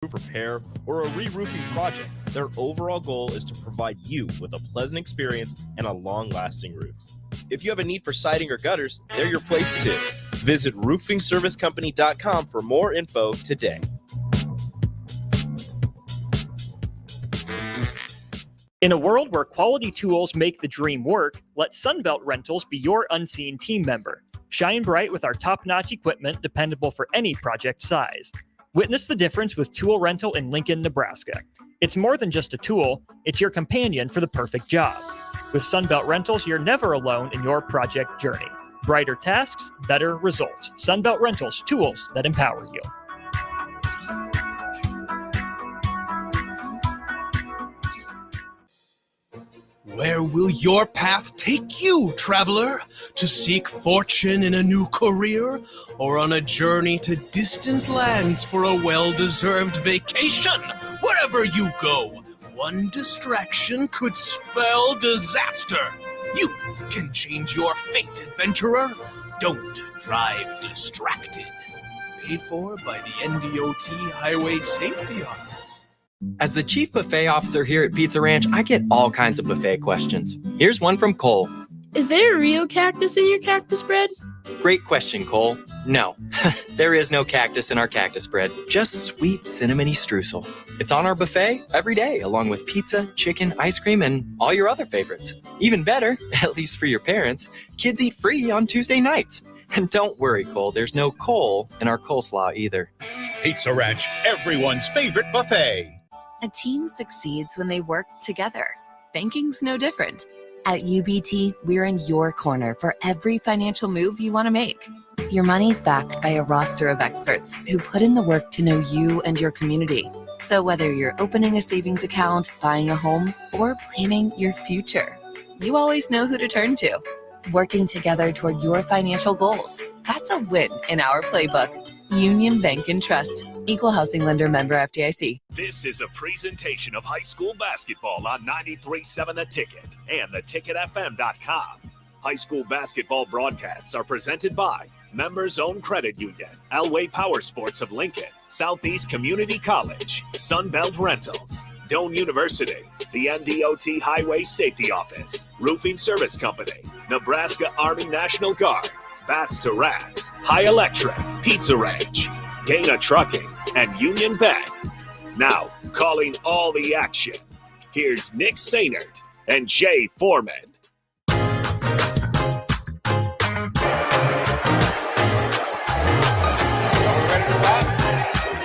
roof repair, or a re-roofing project, their overall goal is to provide you with a pleasant experience and a long-lasting roof. If you have a need for siding or gutters, they're your place too. Visit roofingservicecompany.com for more info today. In a world where quality tools make the dream work, let Sunbelt Rentals be your unseen team member. Shine bright with our top-notch equipment dependable for any project size. Witness the difference with tool rental in Lincoln, Nebraska. It's more than just a tool, it's your companion for the perfect job. With Sunbelt Rentals, you're never alone in your project journey. Brighter tasks, better results. Sunbelt Rentals, tools that empower you. Where will your path take you, traveler? To seek fortune in a new career? Or on a journey to distant lands for a well-deserved vacation? Wherever you go, one distraction could spell disaster. You can change your fate, adventurer. Don't drive distracted. Paid for by the NDOT Highway Safety Office. As the chief buffet officer here at Pizza Ranch, I get all kinds of buffet questions. Here's one from Cole. Is there a real cactus in your cactus bread? Great question, Cole. No, there is no cactus in our cactus bread, just sweet cinnamony streusel. It's on our buffet every day, along with pizza, chicken, ice cream, and all your other favorites. Even better, at least for your parents, kids eat free on Tuesday nights. And don't worry, Cole, there's no coal in our coleslaw either. Pizza Ranch, everyone's favorite buffet. A team succeeds when they work together. Banking's no different. At UBT, we're in your corner for every financial move you want to make. Your money's backed by a roster of experts who put in the work to know you and your community. So whether you're opening a savings account, buying a home, or planning your future, you always know who to turn to. Working together toward your financial goals. That's a win in our playbook. Union Bank and Trust. Equal housing lender, member FDIC. This is a presentation of high school basketball on 93.7 The Ticket and theticketfm.com. High school basketball broadcasts are presented by Members Own Credit Union, Elway Power Sports of Lincoln, Southeast Community College, Sunbelt Rentals, Doane University, the NDOT Highway Safety Office, Roofing Service Company, Nebraska Army National Guard, Bats to Rats, High Electric, Pizza Ranch, Dana Trucking, and Union Bank. Now, calling all the action, here's Nick Sainert and Jay Foreman.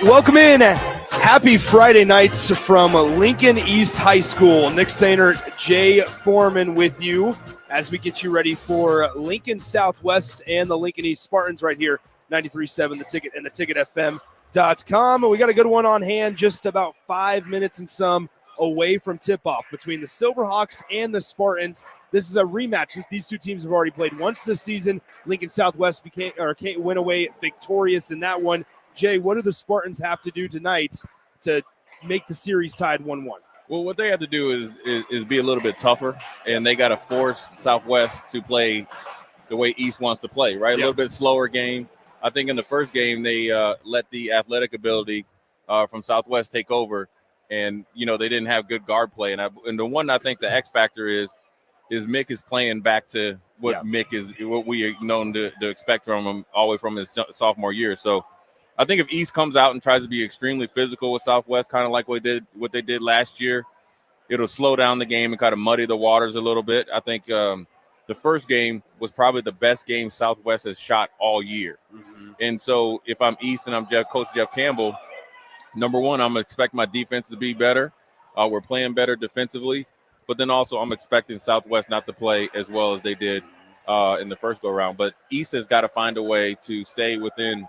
Welcome in. Happy Friday nights from Lincoln East High School. Nick Sainert, Jay Foreman with you as we get you ready for Lincoln Southwest and the Lincoln East Spartans right here, 93.7 The Ticket and theticketfm.com. And we got a good one on hand, just about 5 minutes and some away from tip-off between the Silverhawks and the Spartans. This is a rematch. These two teams have already played once this season. Lincoln Southwest went away victorious in that one. Jay, what do the Spartans have to do tonight to make the series tied 1-1? Well, what they have to do is be a little bit tougher, and they got to force Southwest to play the way East wants to play, right? A little bit slower game. I think in the first game they let the athletic ability from Southwest take over, and, they didn't have good guard play. And the one I think the X factor is Mick is playing back to what Mick is, what we are known to expect from him all the way from his sophomore year. So I think if East comes out and tries to be extremely physical with Southwest, kind of like what they did last year, it'll slow down the game and kind of muddy the waters a little bit. I think the first game was probably the best game Southwest has shot all year. Mm-hmm. And so if I'm East and I'm Coach Jeff Campbell, number one, I'm expecting my defense to be better. We're playing better defensively. But then also I'm expecting Southwest not to play as well as they did in the first go-around. But East has got to find a way to stay within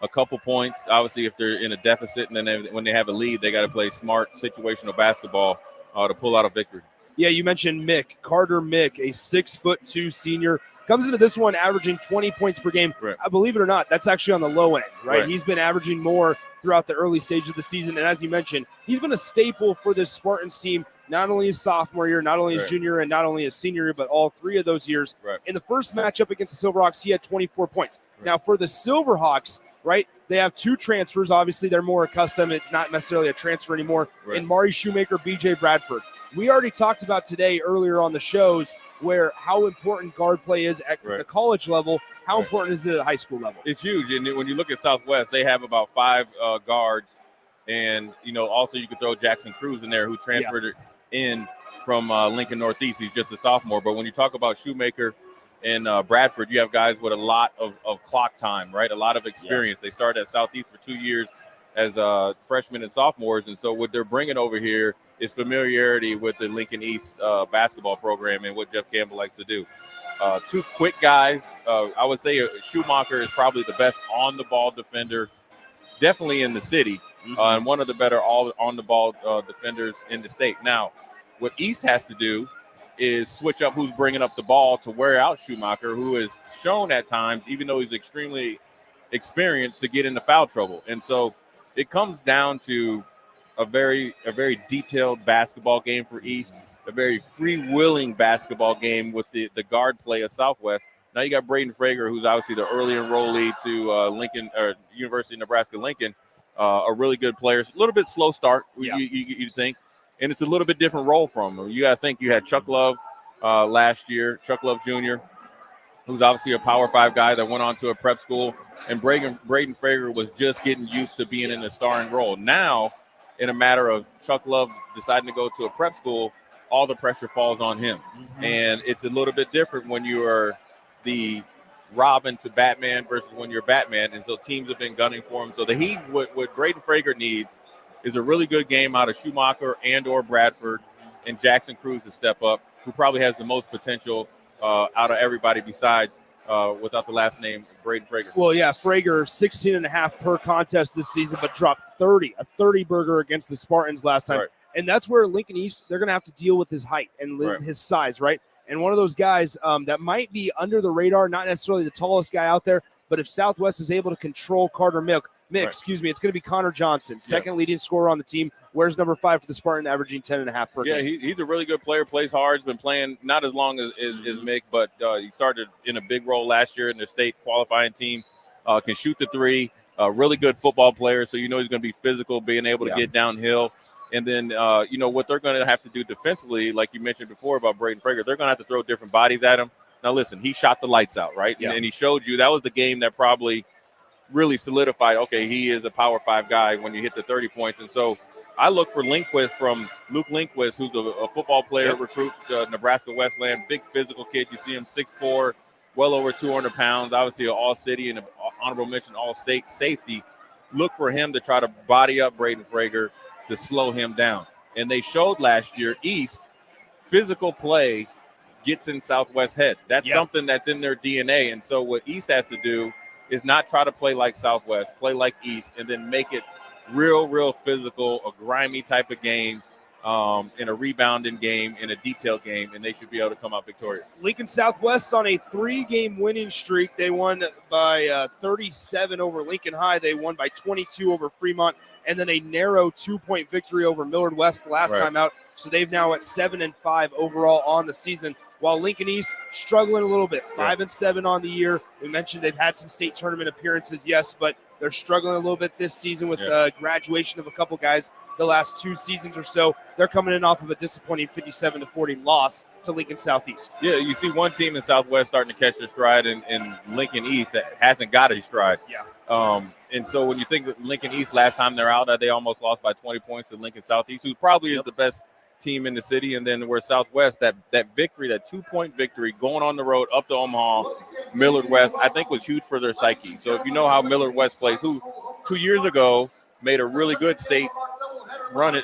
a couple points. Obviously, if they're in a deficit and then when they have a lead, they got to play smart situational basketball to pull out a victory. Yeah, you mentioned Mick. Carter Mick, a 6'2" senior, comes into this one averaging 20 points per game. Right. Believe it or not, that's actually on the low end, right? He's been averaging more throughout the early stage of the season. And as you mentioned, he's been a staple for this Spartans team, not only his sophomore year, not only his junior, and not only his senior year, but all three of those years. Right. In the first matchup against the Silverhawks, he had 24 points. Right. Now, for the Silverhawks, right? They have 2 transfers. Obviously, they're more accustomed. It's not necessarily a transfer anymore. Right. In Mari Shoemaker, BJ Bradford. We already talked about today earlier on the shows where how important guard play is at the college level. How important is it at high school level? It's huge. And when you look at Southwest, they have about 5 guards. And, also you could throw Jackson Cruz in there, who transferred in from Lincoln Northeast. He's just a sophomore. But when you talk about Shoemaker and Bradford, you have guys with a lot of clock time, right? A lot of experience. They started at Southeast for 2 years as freshmen and sophomores. And so what they're bringing over here is familiarity with the Lincoln East basketball program and what Jeff Campbell likes to do. 2 quick guys. I would say Schumacher is probably the best on-the-ball defender, definitely in the city, and one of the better on-the-ball defenders in the state. Now, what East has to do is switch up who's bringing up the ball to wear out Schumacher, who has shown at times, even though he's extremely experienced, to get into foul trouble. And so it comes down to a very detailed basketball game for East, a very freewheeling basketball game with the guard play of Southwest. Now you got Braden Frager, who's obviously the early enrollee to Lincoln or University of Nebraska-Lincoln, a really good player. It's a little bit slow start, you think, and it's a little bit different role from him. You got to think you had Chuck Love last year, Chuck Love Jr., who's obviously a Power 5 guy that went on to a prep school, and Braden Frager was just getting used to being in a starring role. Now, in a matter of Chuck Love deciding to go to a prep school, all the pressure falls on him. And it's a little bit different when you are the Robin to Batman versus when you're Batman. And so teams have been gunning for him. So what Braden Frager needs is a really good game out of Schumacher and or Bradford, and Jackson Cruz to step up, who probably has the most potential out of everybody besides without the last name, Braden Frager. Well, yeah, Frager, 16.5 per contest this season, but dropped 30 burger against the Spartans last time. Right. And that's where Lincoln East, they're going to have to deal with his height and his size, right? And one of those guys that might be under the radar, not necessarily the tallest guy out there, but if Southwest is able to control Carter Mick, it's going to be Connor Johnson, second leading scorer on the team. Wears number 5 for the Spartan, averaging 10.5 per game. Yeah, he's a really good player, plays hard. He's been playing not as long as Mick, but he started in a big role last year in their state qualifying team. Can shoot the 3, really good football player, so he's going to be physical, being able to get downhill. And then, what they're going to have to do defensively, like you mentioned before about Braden Frager, they're going to have to throw different bodies at him. Now, listen, he shot the lights out, right? Yeah. And he showed you that was the game that probably really solidified, okay, he is a Power 5 guy when you hit the 30 points. And so I look for Luke Lindquist, who's a football player, recruits Nebraska Westland, big physical kid. You see him 6'4", well over 200 pounds, obviously an all-city and an honorable mention all-state safety. Look for him to try to body up Braden Frager to slow him down. And they showed last year, East, physical play gets in Southwest head. That's something that's in their DNA. And so what East has to do is not try to play like Southwest, play like East, and then make it real physical, a grimy type of game, in a rebounding game, in a detailed game, and they should be able to come out victorious. Lincoln Southwest on a 3-game winning streak. They won by 37 over Lincoln High. They won by 22 over Fremont, and then a narrow 2-point victory over Millard West last time out. So they've now at 7-5 overall on the season, while Lincoln East struggling a little bit, 5-7 on the year. We mentioned they've had some state tournament appearances, yes, but they're struggling a little bit this season with graduation of a couple guys the last 2 seasons or so. They're coming in off of a disappointing 57-40 loss to Lincoln Southeast. Yeah, you see one team in Southwest starting to catch their stride, and Lincoln East that hasn't got a stride. And so when you think of Lincoln East last time they're out, they almost lost by 20 points to Lincoln Southeast, who probably is the best team in the city. And then where Southwest, that victory, that 2-point victory going on the road up to Omaha, Millard West, I think was huge for their psyche. So if you know how Millard West plays, who 2 years ago made a really good state run in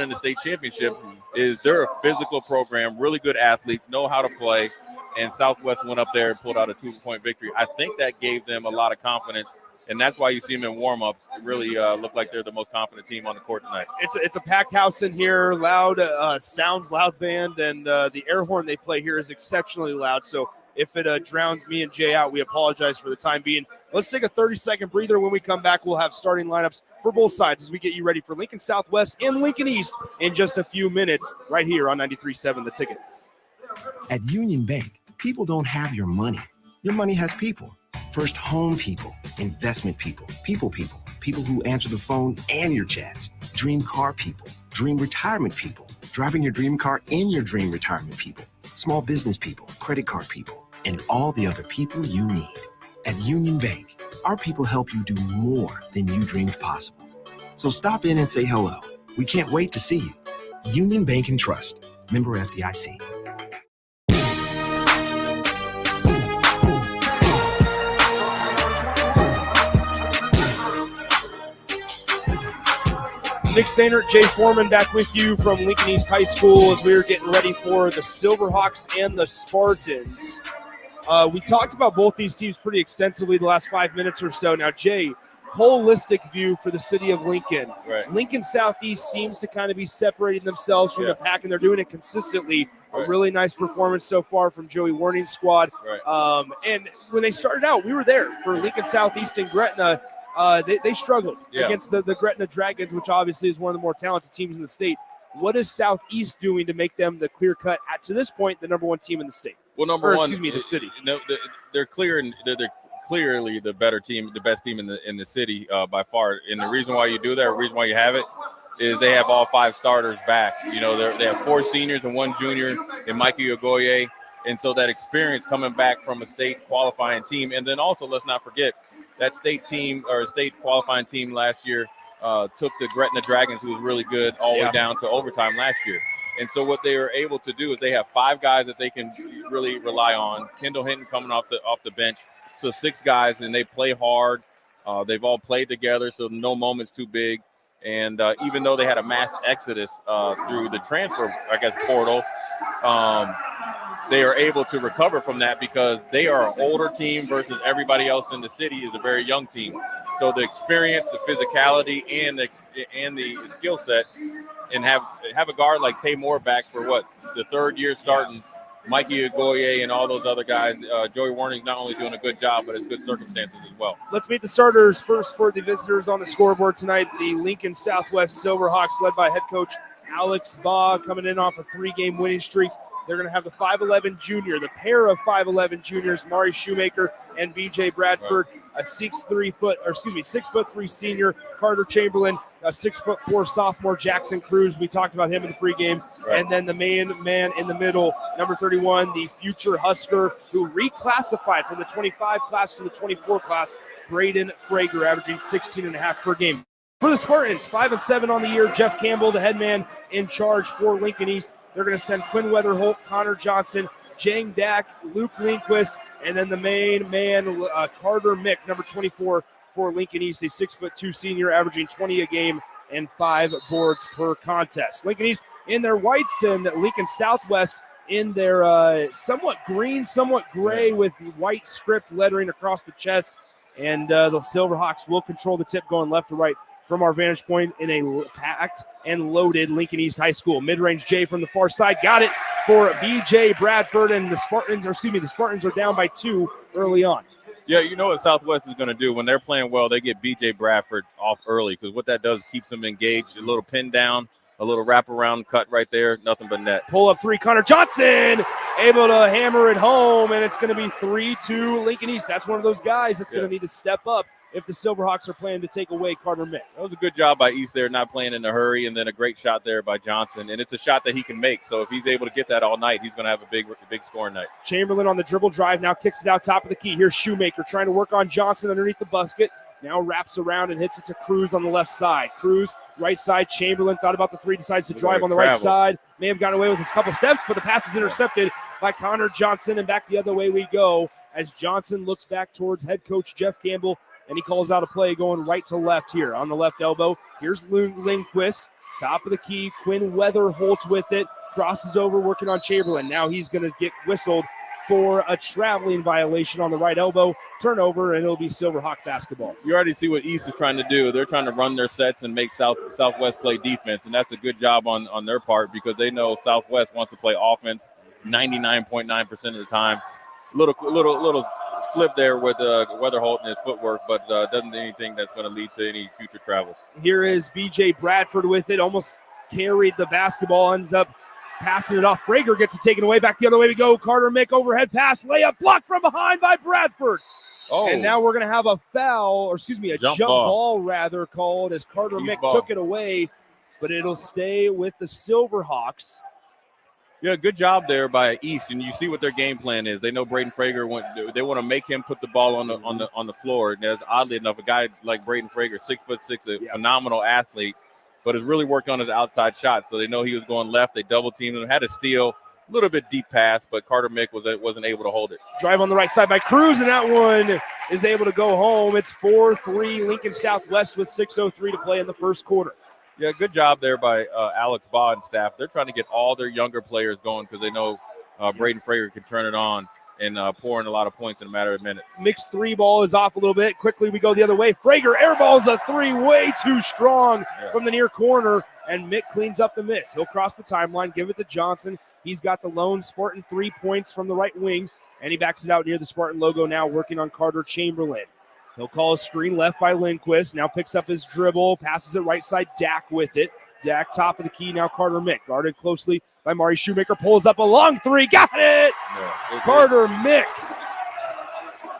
the state championship, is they're a physical program, really good athletes, know how to play, and Southwest went up there and pulled out a 2-point victory. I think that gave them a lot of confidence, and that's why you see them in warm-ups really look like they're the most confident team on the court tonight. It's a packed house in here, loud sounds, loud band, and the air horn they play here is exceptionally loud. So if it drowns me and Jay out, we apologize for the time being. Let's take a 30-second breather. When we come back, we'll have starting lineups for both sides as we get you ready for Lincoln Southwest and Lincoln East in just a few minutes right here on 93.7 The Ticket. At Union Bank, people don't have your money. Your money has people. First home people, investment people, people who answer the phone and your chats, dream car people, dream retirement people, driving your dream car in your dream retirement people, small business people, credit card people, and all the other people you need. At Union Bank, our people help you do more than you dreamed possible. So stop in and say hello. We can't wait to see you. Union Bank and Trust, member FDIC. Nick Sainert, Jay Foreman back with you from Lincoln East High School as we were getting ready for the Silverhawks and the Spartans. We talked about both these teams pretty extensively the last 5 minutes or so. Now, Jay, holistic view for the city of Lincoln. Right. Lincoln Southeast seems to kind of be separating themselves from the pack, and they're doing it consistently. Right. A really nice performance so far from Joey Warning's squad. Right. And when they started out, we were there for Lincoln Southeast and Gretna. They struggled against the Gretna Dragons, which obviously is one of the more talented teams in the state. What is Southeast doing to make them the clear cut, to this point, the number one team in the state? Well, the city. No, they're clear, and they're clearly the better team, the best team in the city by far. And the reason why you do that, the reason why you have it, is they have all 5 starters back. You know, they have 4 seniors and 1 junior in Mikey Ogoye. And so that experience coming back from a state qualifying team. And then also, let's not forget, that state team or state qualifying team last year took the Gretna Dragons, who was really good, all the way down to overtime last year. And so what they were able to do is they have 5 guys that they can really rely on. Kendall Hinton coming off the bench. So 6 guys, and they play hard. They've all played together, so no moment's too big. And even though they had a mass exodus through the transfer, portal, they are able to recover from that because they are an older team versus everybody else in the city is a very young team. So the experience, the physicality, and the skill set, and have a guard like Tay Moore back for the 3rd year starting, Mikey Ogoye and all those other guys. Joey Warning's not only doing a good job, but it's good circumstances as well. Let's meet the starters first for the visitors on the scoreboard tonight. The Lincoln Southwest Silverhawks, led by head coach Alex Baugh, coming in off a 3-game winning streak. They're going to have the 5'11 junior, the pair of 5'11 juniors, Mari Shoemaker and BJ Bradford, a 6'3" senior, Carter Chamberlain, a 6'4" sophomore, Jackson Cruz. We talked about him in the pregame. Right. And then the main man in the middle, number 31, the future Husker, who reclassified from the 25 class to the 24 class, Braden Frager, averaging 16.5 per game. For the Spartans, 5-7 on the year, Jeff Campbell, the head man in charge for Lincoln East. They're going to send Quinn Weatherholt, Connor Johnson, Jang Dak, Luke Lindquist, and then the main man, Carter Mick, number 24 for Lincoln East, a 6'2" senior, averaging 20 a game and 5 boards per contest. Lincoln East in their whites and Lincoln Southwest in their somewhat green, somewhat gray with white script lettering across the chest. And the Silverhawks will control the tip going left to right from our vantage point in a packed and loaded Lincoln East High School. Mid-range J from the far side. Got it for BJ Bradford, and the Spartans are down by 2 early on. Yeah, you know what Southwest is going to do when they're playing well, they get BJ Bradford off early because what that does keeps them engaged. A little pin down, a little wraparound cut right there, nothing but net. Pull up 3, Connor Johnson able to hammer it home, and it's going to be 3-2 Lincoln East. That's one of those guys that's going to need to step up if the Silverhawks are planning to take away Carter Mick. That was a good job by East there, not playing in a hurry, and then a great shot there by Johnson. And it's a shot that he can make. So if he's able to get that all night, he's going to have a big scoring night. Chamberlain on the dribble drive now kicks it out top of the key. Here's Shoemaker trying to work on Johnson underneath the basket. Now wraps around and hits it to Cruz on the left side. Cruz, right side. Chamberlain thought about the 3, decides to drive on the right side. May have gotten away with his couple steps, but the pass is intercepted by Connor Johnson, and back the other way we go as Johnson looks back towards head coach Jeff Campbell, and he calls out a play going right to left here on the left elbow. Here's Lindquist, top of the key. Quinn Weatherholt with it, crosses over, working on Chamberlain. Now he's going to get whistled for a traveling violation on the right elbow. Turnover, and it'll be Silverhawk basketball. You already see what East is trying to do. They're trying to run their sets and make Southwest play defense, and that's a good job on their part because they know Southwest wants to play offense 99.9% of the time. Little flip there with Weatherholt and his footwork, but doesn't do anything that's going to lead to any future travels. Here is BJ Bradford with it, almost carried the basketball, ends up passing it off. Frager gets it taken away. Back the other way we go. Carter Mick overhead pass, layup blocked from behind by Bradford. Oh. And now we're going to have a foul, or excuse me, a Jump jump ball. ball rather called as Carter East Mick ball. took it away, but it'll stay with the Silverhawks. Yeah, good job there by East, and you see what their game plan is. They know Braden Frager they want to make him put the ball on the floor. And there's oddly enough a guy like Braden Frager, 6'6", a phenomenal athlete, but has really worked on his outside shot. So they know he was going left. They double teamed him, had a steal, a little bit deep pass, but Carter Mick wasn't able to hold it. Drive on the right side by Cruz, and that one is able to go home. It's 4-3 Lincoln Southwest with 6:03 to play in the first quarter. Yeah, good job there by Alex Baugh and staff. They're trying to get all their younger players going because they know Braden Frager can turn it on and pour in a lot of points in a matter of minutes. Mixed three ball is off a little bit. Quickly we go the other way. Frager airballs a three way too strong from the near corner, and Mick cleans up the miss. He'll cross the timeline, give it to Johnson. He's got the lone Spartan 3 points from the right wing, and he backs it out near the Spartan logo now, working on Carter Chamberlain. He'll call a screen left by Lindquist. Now picks up his dribble, passes it right side. Dak with it. Dak top of the key. Now Carter Mick guarded closely by Mari Shoemaker. Pulls up a long three. Got it! Yeah, Carter Mick.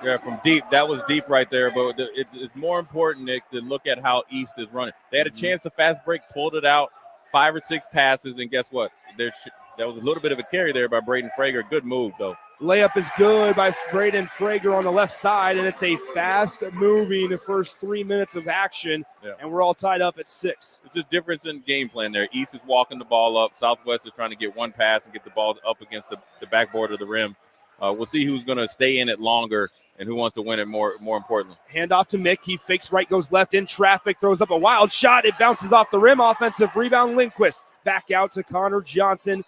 Yeah, from deep. That was deep right there. But it's more important, Nick, to look at how East is running. They had a chance to fast break, pulled it out, 5 or 6 passes, and guess what? That was a little bit of a carry there by Braden Frager. Good move, though. Layup is good by Braden Frager on the left side, and it's a fast-moving first 3 minutes of action, and we're all tied up at 6. It's a difference in game plan there. East is walking the ball up. Southwest is trying to get one pass and get the ball up against the backboard of the rim. We'll see who's going to stay in it longer and who wants to win it more importantly. Hand off to Mick. He fakes right, goes left in traffic, throws up a wild shot. It bounces off the rim. Offensive rebound, Lindquist. Back out to Connor Johnson.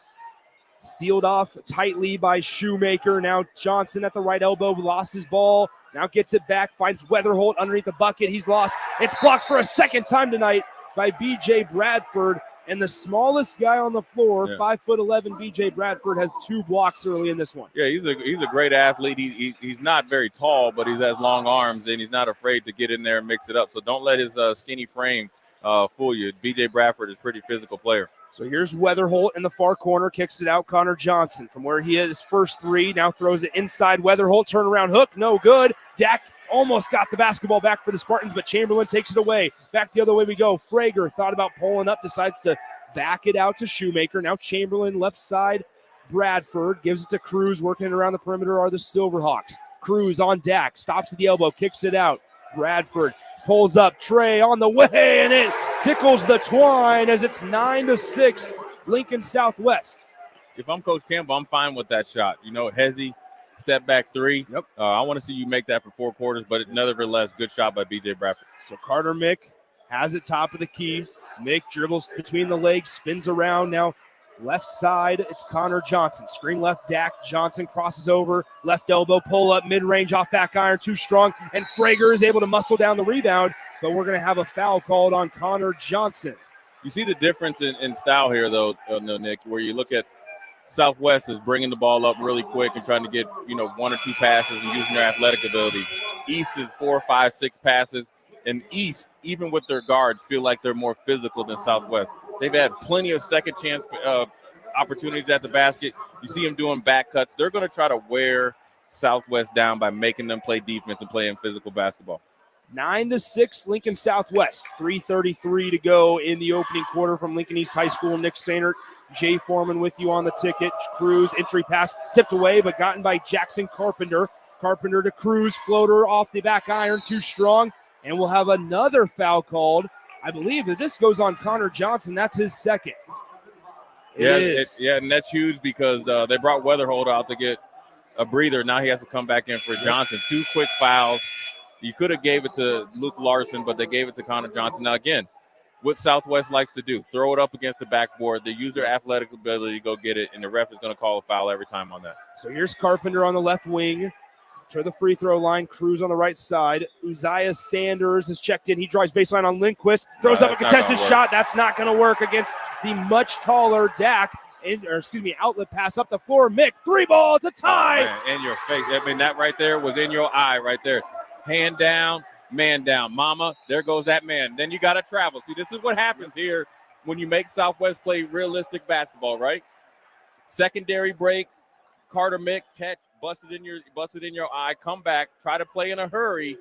Sealed off tightly by Shoemaker. Now Johnson at the right elbow, lost his ball. Now gets it back, finds Weatherholt underneath the bucket. He's lost. It's blocked for a second time tonight by B.J. Bradford. And the smallest guy on the floor, 5'11", B.J. Bradford, has 2 blocks early in this one. Yeah, he's a great athlete. He's not very tall, but he has long arms, and he's not afraid to get in there and mix it up. So don't let his skinny frame fool you. B.J. Bradford is a pretty physical player. So here's Weatherholt in the far corner, kicks it out. Connor Johnson from where he hit his first 3, now throws it inside. Weatherholt, turnaround hook, no good. Dak almost got the basketball back for the Spartans, but Chamberlain takes it away. Back the other way we go. Frager thought about pulling up, decides to back it out to Shoemaker. Now Chamberlain, left side. Bradford gives it to Cruz. Working around the perimeter are the Silverhawks. Cruz on Dak, stops at the elbow, kicks it out. Bradford pulls up. Trey on the way, and it tickles the twine as it's 9-6 Lincoln Southwest. If I'm Coach Campbell, I'm fine with that shot. You know, Hezzy, step back 3. Yep. I want to see you make that for 4 quarters, but nevertheless, good shot by B.J. Bradford. So Carter Mick has it top of the key. Mick dribbles between the legs, spins around. Now left side, it's Connor Johnson. Screen left, Dak. Johnson crosses over. Left elbow, pull up, mid-range off back iron, too strong. And Frager is able to muscle down the rebound, but we're going to have a foul called on Connor Johnson. You see the difference in style here, though, Nick, where you look at Southwest is bringing the ball up really quick and trying to get, 1 or 2 passes and using their athletic ability. East is 4, 5, 6 passes. And East, even with their guards, feel like they're more physical than Southwest. They've had plenty of second chance opportunities at the basket. You see them doing back cuts. They're going to try to wear Southwest down by making them play defense and playing physical basketball. 9-6 Lincoln Southwest. 3:33 to go in the opening quarter from Lincoln East High School. Nick Sainert, Jay Foreman with you on the ticket. Cruz, entry pass, tipped away, but gotten by Jackson Carpenter. Carpenter to Cruz, floater off the back iron, too strong. And we'll have another foul called. I believe that this goes on Connor Johnson. That's his second. It is. And that's huge because they brought Weatherholt out to get a breather. Now he has to come back in for Johnson. 2 quick fouls. You could have gave it to Luke Larson, but they gave it to Connor Johnson. Now, again, what Southwest likes to do, throw it up against the backboard. They use their athletic ability to go get it, and the ref is going to call a foul every time on that. So here's Carpenter on the left wing. To the free throw line, Cruz on the right side. Uzziah Sanders is checked in. He drives baseline on Lindquist. Throws up a contested shot. That's not going to work against the much taller Dak. Outlet pass up the floor. Mick, 3-ball to tie. Oh, in your face. I mean, that right there was in your eye right there. Hand down, man down. Mama, there goes that man. Then you got to travel. See, this is what happens here when you make Southwest play realistic basketball, right? Secondary break. Carter Mick catch, busted in your eye, come back, try to play in a hurry,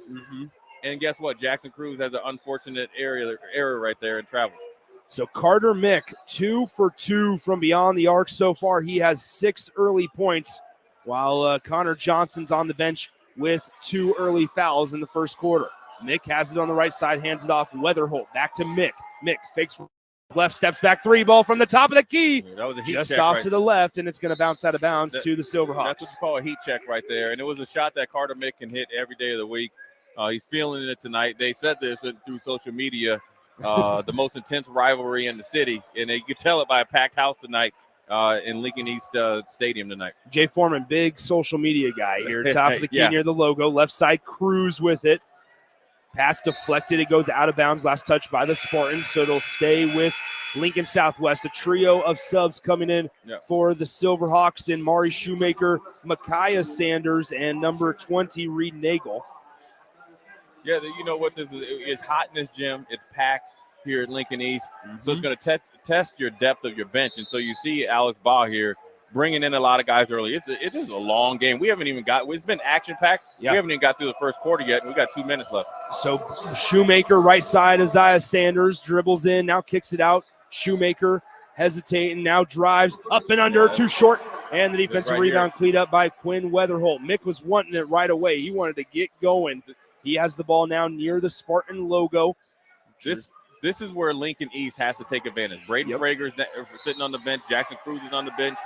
and guess what? Jackson Cruz has an unfortunate error right there and travels. So Carter Mick, 2 for 2 from beyond the arc so far. He has 6 early points, while Connor Johnson's on the bench with 2 early fouls in the first quarter. Mick has it on the right side, hands it off. Weatherholt back to Mick. Mick fakes left, steps back, 3 ball from the top of the key. That was a heat just check off right to the left, and it's going to bounce out of bounds to the Silverhawks. That's what you call a heat check right there. And it was a shot that Carter Mick can hit every day of the week. He's feeling it tonight. They said this through social media, the most intense rivalry in the city. And you could tell it by a packed house tonight in Lincoln East Stadium tonight. Jay Foreman, big social media guy here. Top of the key near the logo. Left side, Cruz with it. Pass deflected. It goes out of bounds. Last touch by the Spartans. So it'll stay with Lincoln Southwest. A trio of subs coming in for the Silverhawks in Mari Shoemaker, Micaiah Sanders, and number 20, Reed Nagel. Yeah, you know what this is? It's hot in this gym. It's packed here at Lincoln East. So it's going to test your depth of your bench. And so you see Alex Baugh here bringing in a lot of guys early. It's just a long game. We haven't even it's been action-packed. We haven't even got through the first quarter yet, and we got 2 minutes left. So Shoemaker, right side, Isaiah Sanders dribbles in, now kicks it out. Shoemaker hesitating, now drives up and under, too short. And the defensive rebound cleaned up by Quinn Weatherholt. Mick was wanting it right away. He wanted to get going. He has the ball now near the Spartan logo. This is where Lincoln East has to take advantage. Braden Frager's sitting on the bench. Jackson Cruz is on the bench.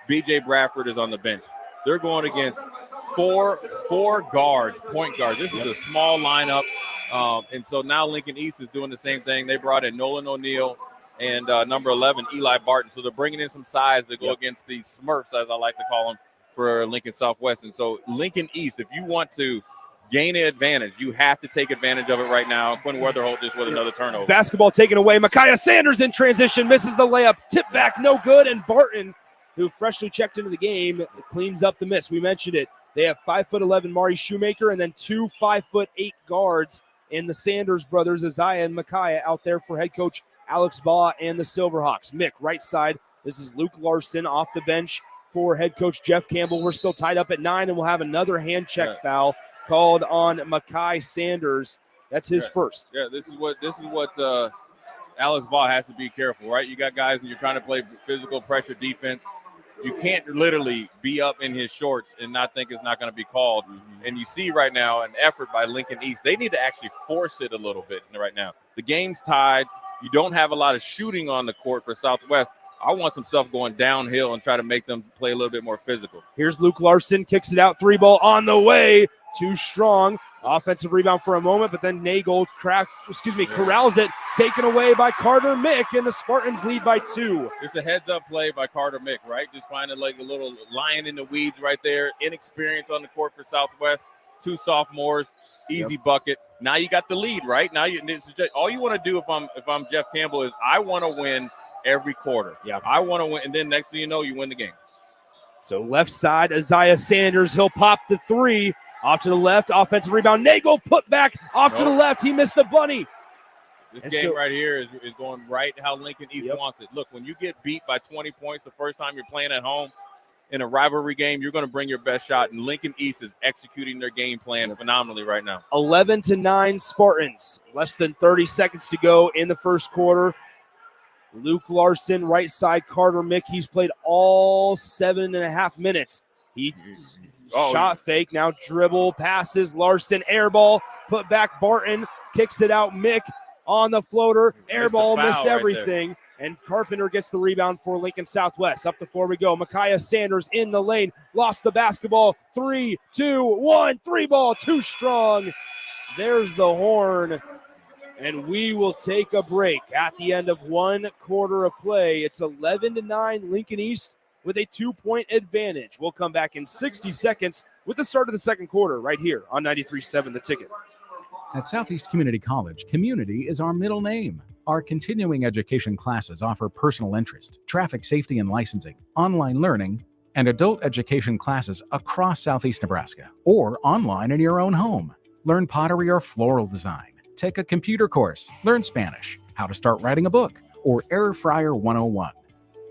B.J. Bradford is on the bench. They're going against four guards, point guards. This is a small lineup. And so now Lincoln East is doing the same thing. They brought in Nolan O'Neill and number 11, Eli Barton. So they're bringing in some size to go against these Smurfs, as I like to call them, for Lincoln Southwest. And so Lincoln East, if you want to gain an advantage, you have to take advantage of it right now. Quinn Weatherholt just with another turnover. Basketball taken away. Micaiah Sanders in transition, misses the layup. Tip back, no good. And Barton, who freshly checked into the game, cleans up the miss. We mentioned it. They have 5'11" Mari Shoemaker and then 2 5'8" guards in the Sanders brothers, Isaiah and Micaiah, out there for head coach Alex Baugh and the Silverhawks. Mick, right side. This is Luke Larson off the bench for head coach Jeff Campbell. We're still tied up at 9, and we'll have another hand check foul called on Micaiah Sanders. That's his first. Yeah, this is what Alex Baugh has to be careful, right? You got guys and you're trying to play physical pressure defense. You can't literally be up in his shorts and not think it's not going to be called. And you see right now an effort by Lincoln East. They need to actually force it a little bit right now. The game's tied. You don't have a lot of shooting on the court for Southwest. I want some stuff going downhill and try to make them play a little bit more physical. Here's Luke Larson, kicks it out, 3 ball on the way. Too strong. Offensive rebound for a moment, but then Nagel corrals it, taken away by Carter Mick, and the Spartans lead by 2. It's a heads-up play by Carter Mick, right? Just finding like a little lion in the weeds right there. Inexperience on the court for Southwest. 2 sophomores, easy bucket. Now you got the lead, right? Now all you want to do if I'm Jeff Campbell is I want to win every quarter. Yeah, I want to win, and then next thing you know, you win the game. So left side, Isaiah Sanders, he'll pop the 3. Off to the left, offensive rebound. Nagel put back off to the left. He missed the bunny. This game right here is going right how Lincoln East wants it. Look, when you get beat by 20 points the first time you're playing at home in a rivalry game, you're going to bring your best shot. And Lincoln East is executing their game plan phenomenally right now. 11-9 Spartans. Less than 30 seconds to go in the first quarter. Luke Larson, right side, Carter Mick. He's played all 7.5 minutes. He shot fake, now dribble, passes, Larson, air ball, put back Barton, kicks it out, Mick on the floater, air ball, missed everything, and Carpenter gets the rebound for Lincoln Southwest. Up the floor we go. Micaiah Sanders in the lane, lost the basketball, 3, 2, 1, 3 ball, too strong. There's the horn, and we will take a break at the end of 1 quarter of play. It's 11-9 Lincoln East with a 2-point advantage. We'll come back in 60 seconds with the start of the second quarter right here on 93.7 The Ticket. At Southeast Community College, community is our middle name. Our continuing education classes offer personal interest, traffic safety and licensing, online learning, and adult education classes across Southeast Nebraska or online in your own home. Learn pottery or floral design, take a computer course, learn Spanish, how to start writing a book, or Air Fryer 101.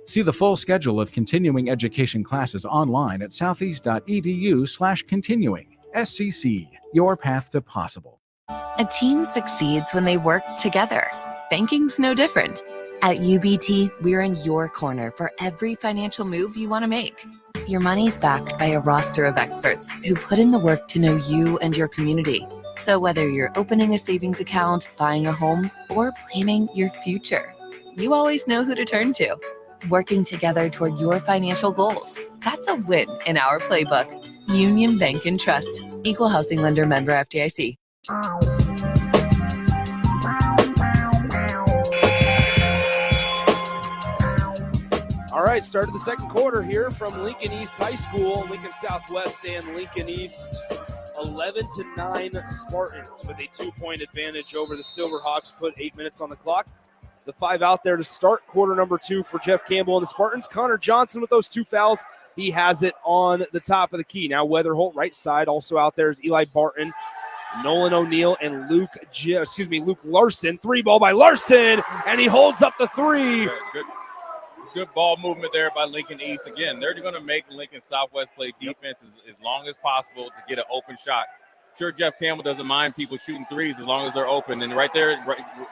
See the full schedule of continuing education classes online at southeast.edu/continuing. SCC, your path to possible. A team succeeds when they work together. Banking's no different. At UBT, we're in your corner for every financial move you want to make. Your money's backed by a roster of experts who put in the work to know you and your community. So whether you're opening a savings account, buying a home, or planning your future, you always know who to turn to. Working together toward your financial goals. That's a win in our playbook. Union Bank and Trust. Equal housing lender, member FDIC. All right, start of the second quarter here from Lincoln East High School, Lincoln Southwest and Lincoln East. 11-9 Spartans with a 2-point advantage over the Silverhawks. Put 8 minutes on the clock. The 5 out there to start quarter number 2 for Jeff Campbell and the Spartans. Connor Johnson with those 2 fouls. He has it on the top of the key. Now Weatherholt right side. Also out there is Eli Barton, Nolan O'Neill, and Luke Larson. 3 ball by Larson, and he holds up the 3. Good ball movement there by Lincoln East. Again, they're going to make Lincoln Southwest play defense as long as possible to get an open shot. Sure, Jeff Campbell doesn't mind people shooting threes as long as they're open. And right there,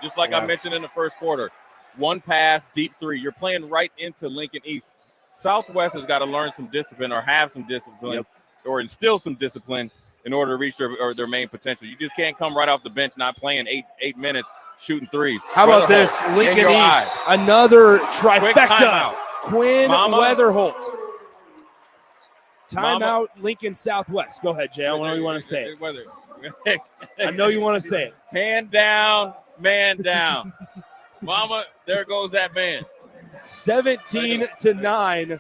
just like I mentioned in the first quarter, 1 pass, deep 3. You're playing right into Lincoln East. Southwest has got to learn some discipline or have some discipline or instill some discipline in order to reach their main potential. You just can't come right off the bench not playing 8 minutes shooting threes. How about this? Lincoln East, another trifecta. Quinn Weatherholt. Timeout, Lincoln Southwest. Go ahead, Jay. I know you want to say it. I know you want to say it. Hand down, man down. Mama, there goes that man. 17-9.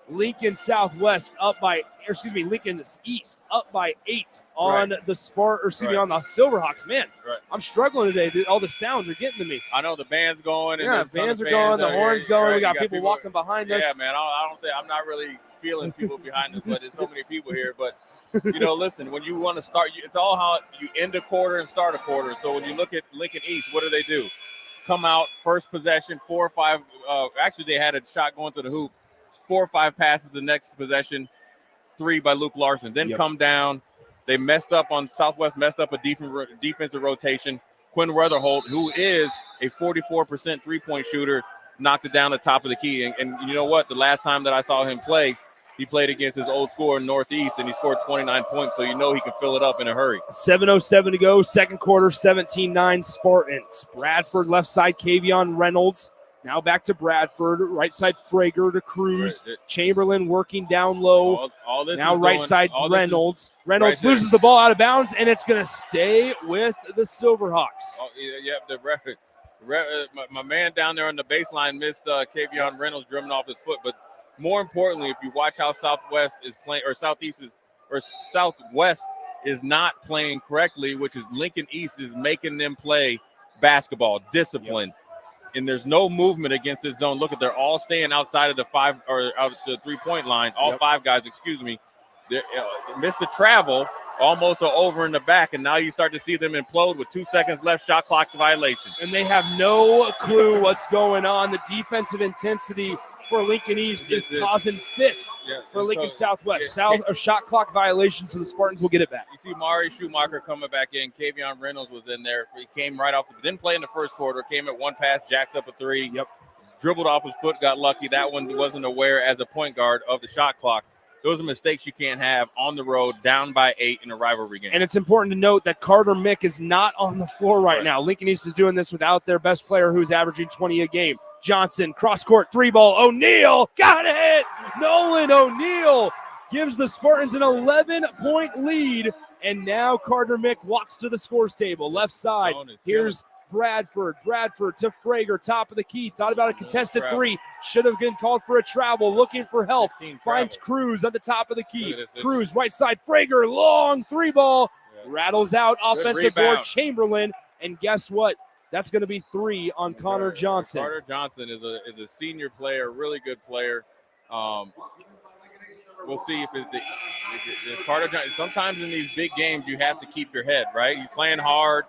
Lincoln Southwest up by, Lincoln East up by 8 on the on the Silverhawks. Man, I'm struggling today. All the sounds are getting to me. I know the band's going. And bands are going. The horn's going. We got people walking behind us. Yeah, man. I'm not really feeling people behind us, but there's so many people here. But listen, when you want to start, it's all how you end a quarter and start a quarter. So when you look at Lincoln East, what do? Come out first possession, 4 or 5. Actually, they had a shot going to the hoop. 4 or 5 passes the next possession, 3 by Luke Larson. Then come down. They Southwest messed up a defensive rotation. Quinn Weatherholt, who is a 44% three-point shooter, knocked it down the top of the key. And you know what? The last time that I saw him play, he played against his old score in Northeast, and he scored 29 points, so you know he can fill it up in a hurry. 7:07 to go, second quarter, 17-9 Spartans. Bradford left side, Kavion Reynolds. Now back to Bradford, right side Frager to Cruz. Chamberlain working down low. All this now right side Reynolds. Reynolds loses the ball out of bounds, and it's going to stay with the Silverhawks. My man down there on the baseline missed Kavion Reynolds dribbling off his foot. But more importantly, if you watch how Southwest is playing, or Southwest is not playing correctly, which is Lincoln East is making them play basketball, discipline. And there's no movement against this zone. Look, they're all staying outside of the 5 or out of the 3-point line. All 5 guys, they missed the travel, almost over in the back, and now you start to see them implode with 2 seconds left, shot clock violation. And they have no clue what's going on. The defensive intensity for Lincoln East is causing fits for Lincoln Southwest. Shot clock violation, so the Spartans will get it back. You see Mari Schumacher coming back in. Kavion Reynolds was in there. He came right off. Didn't play in the first quarter. Came at 1 pass, jacked up a 3. Dribbled off his foot, got lucky. That one wasn't aware as a point guard of the shot clock. Those are mistakes you can't have on the road, down by 8 in a rivalry game. And it's important to note that Carter Mick is not on the floor right now. Lincoln East is doing this without their best player, who's averaging 20 a game. Johnson, cross-court, 3-ball. O'Neal, got it! Nolan O'Neal gives the Spartans an 11-point lead. And now Carter Mick walks to the scores table. Left side, here's Bradford. Bradford to Frager, top of the key. Thought about a contested 3. Should have been called for a travel. Looking for help. Finds Cruz at the top of the key. Cruz, right side, Frager, long 3-ball. Rattles out, offensive board, Chamberlain. And guess what? That's going to be 3 on Connor Johnson. Carter Johnson is a senior player, really good player. We'll see if it's Carter Johnson. Sometimes in these big games, you have to keep your head, right? You're playing hard.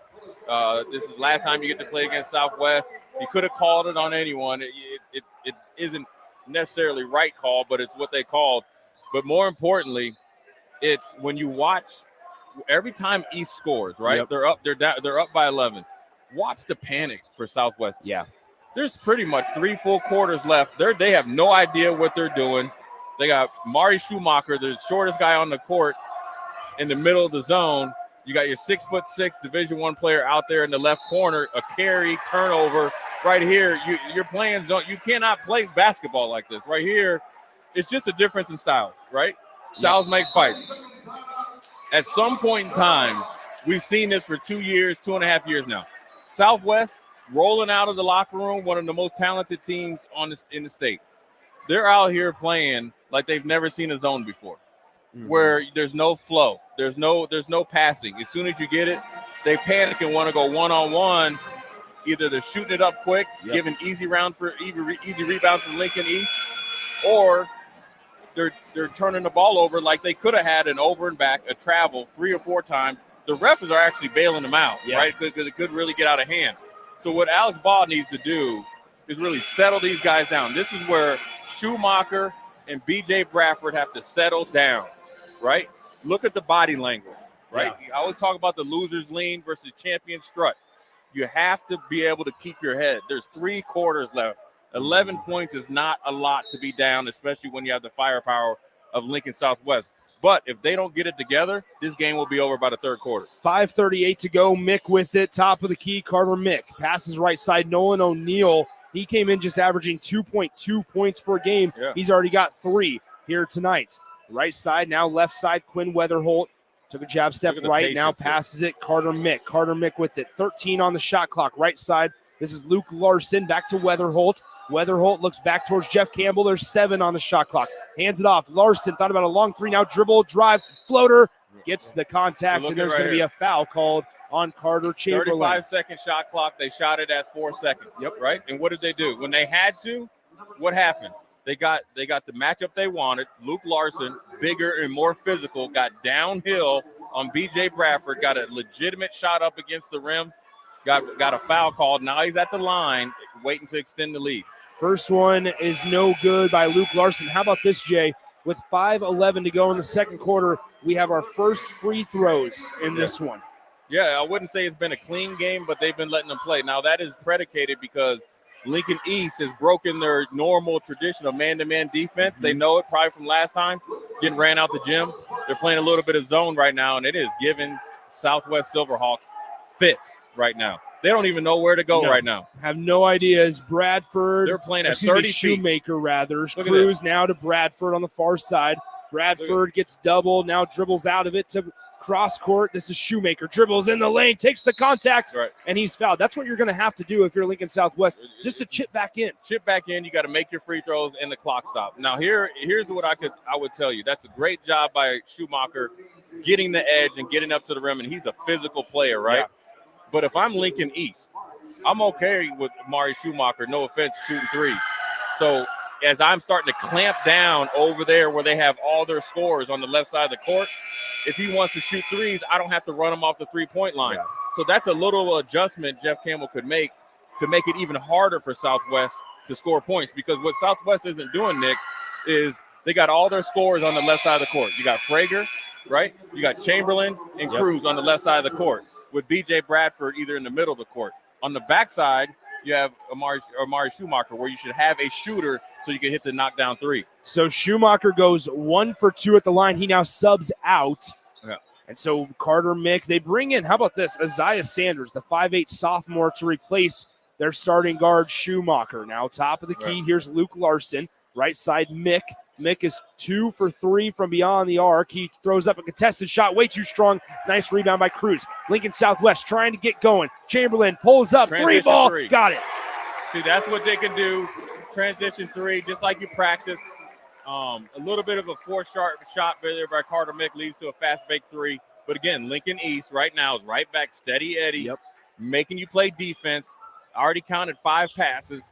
This is the last time you get to play against Southwest. You could have called it on anyone. It isn't necessarily right call, but it's what they called. But more importantly, it's when you watch every time East scores, right? Yep. They're up by 11. Watch the panic for Southwest. Yeah. There's pretty much 3 full quarters left. They have no idea what they're doing. They got Mari Schumacher, the shortest guy on the court, in the middle of the zone. You got your 6'6" Division I player out there in the left corner, a carry, turnover. Right here, you're playing zone. You cannot play basketball like this. Right here, it's just a difference in styles, right? Styles make fights. At some point in time, we've seen this for 2.5 years now. Southwest rolling out of the locker room, one of the most talented teams in the state. They're out here playing like they've never seen a zone before, where there's no flow, there's no passing. As soon as you get it, they panic and want to go one-on-one. Either they're shooting it up quick, giving easy rebound for Lincoln East, or they're turning the ball over like they could have had an over and back, a travel 3 or 4 times. The refs are actually bailing them out, right? Because it could really get out of hand. So what Alex Ball needs to do is really settle these guys down. This is where Schumacher and B.J. Bradford have to settle down, right? Look at the body language, right? I always talk about the loser's lean versus champion strut. You have to be able to keep your head. There's 3 quarters left. 11 points is not a lot to be down, especially when you have the firepower of Lincoln Southwest. But if they don't get it together, this game will be over by the third quarter. 5:38 to go. Mick with it. Top of the key, Carter Mick. Passes right side, Nolan O'Neill. He came in just averaging 2.2 points per game. Yeah. He's already got 3 here tonight. Right side, now left side, Quinn Weatherholt. Took a jab step right, now passes it, Carter Mick. Carter Mick with it. 13 on the shot clock. Right side, this is Luke Larson. Back to Weatherholt. Weatherholt looks back towards Jeff Campbell. There's 7 on the shot clock. Hands it off. Larson thought about a long 3. Now dribble, drive, floater. Gets the contact, and there's going to be a foul called on Carter Chamberlain. 35-second shot clock. They shot it at 4 seconds. Yep. Right? And what did they do? When they had to, what happened? They got the matchup they wanted. Luke Larson, bigger and more physical, got downhill on B.J. Bradford, got a legitimate shot up against the rim, got a foul called. Now he's at the line waiting to extend the lead. First one is no good by Luke Larson. How about this, Jay? With 5:11 to go in the second quarter, we have our first free throws in this one. Yeah, I wouldn't say it's been a clean game, but they've been letting them play. Now, that is predicated because Lincoln East has broken their normal tradition of man-to-man defense. They know it probably from last time, getting ran out the gym. They're playing a little bit of zone right now, and it is giving Southwest Silverhawks fits right now. They don't even know where to go right now. Have no idea. Is Bradford. They're playing at 30 feet. Shoemaker, rather. Cruz now to Bradford on the far side. Bradford gets doubled, now dribbles out of it to cross court. This is Shoemaker. Dribbles in the lane, takes the contact, and he's fouled. That's what you're going to have to do if you're Lincoln Southwest, just to chip back in. Chip back in. You got to make your free throws and the clock stop. Now, here's what I would tell you. That's a great job by Schumacher getting the edge and getting up to the rim, and he's a physical player, right? Yeah. But if I'm Lincoln East, I'm okay with Mari Schumacher, no offense, shooting threes. So as I'm starting to clamp down over there where they have all their scores on the left side of the court, if he wants to shoot threes, I don't have to run him off the three-point line. Yeah. So that's a little adjustment Jeff Campbell could make to make it even harder for Southwest to score points, because what Southwest isn't doing, Nick, is they got all their scores on the left side of the court. You got Frager, right? You got Chamberlain and Cruz on the left side of the court, with B.J. Bradford either in the middle of the court. On the backside, you have Amari Schumacher, where you should have a shooter so you can hit the knockdown three. So Schumacher goes 1 for 2 at the line. He now subs out. Yeah. And so Carter Mick, they bring in, how about this, Isaiah Sanders, the 5'8 sophomore, to replace their starting guard Schumacher. Now top of the key, here's Luke Larson. Right side, Mick. Mick is 2 for 3 from beyond the arc. He throws up a contested shot, way too strong. Nice rebound by Cruz. Lincoln Southwest trying to get going. Chamberlain pulls up, Transition 3-ball, three. got it. See, that's what they can do. Transition three, just like you practice. A little bit of a forced shot there by Carter Mick leads to a fast break three. But again, Lincoln East right now is right back, steady Eddie, making you play defense. Already counted 5 passes,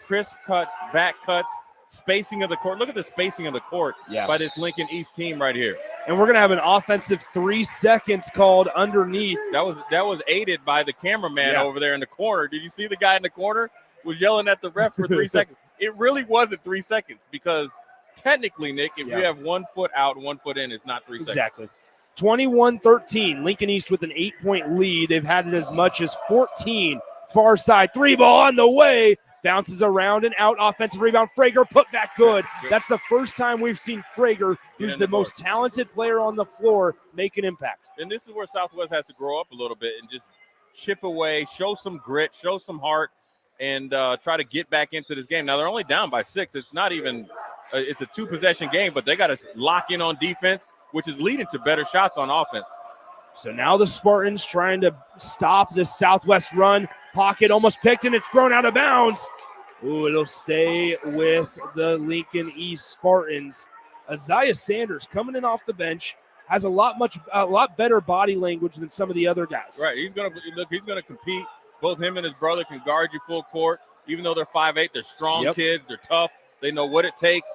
crisp cuts, back cuts, spacing of the court. Look at the spacing of the court by this Lincoln East team right here. And we're going to have an offensive 3 seconds called underneath. That was aided by the cameraman over there in the corner. Did you see the guy in the corner was yelling at the ref for 3 seconds? it really wasn't 3 seconds because technically, Nick, if Yeah. you have 1 foot out and 1 foot in, it's not 3 seconds. Exactly. 21-13. Lincoln East with an 8-point lead. They've had it as much as 14. Far side 3-ball on the way. Bounces around and out. Offensive rebound. Frager put back good. That's the first time we've seen Frager, who's the most talented player on the floor, make an impact. And this is where Southwest has to grow up a little bit and just chip away, show some grit, show some heart, and try to get back into this game. Now, they're only down by 6. It's not even it's a 2-possession game, but they got to lock in on defense, which is leading to better shots on offense. So now the Spartans trying to stop this Southwest run. Pocket almost picked, and it's thrown out of bounds. Ooh, it'll stay with the Lincoln East Spartans. Isaiah Sanders coming in off the bench has a lot better body language than some of the other guys. Right, he's gonna compete. Both him and his brother can guard you full court. Even though they're 5'8", they're strong kids. They're tough. They know what it takes.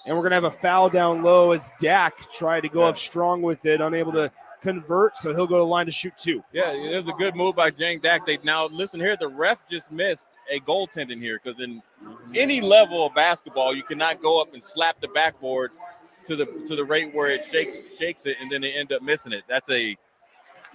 And we're gonna have a foul down low as Dak tried to go up strong with it, unable to convert, so he'll go to the line to shoot 2. Yeah, it was a good move by Jang Dak. They now listen here. The ref just missed a goaltending here because in any level of basketball, you cannot go up and slap the backboard to the rate where it shakes it, and then they end up missing it. That's a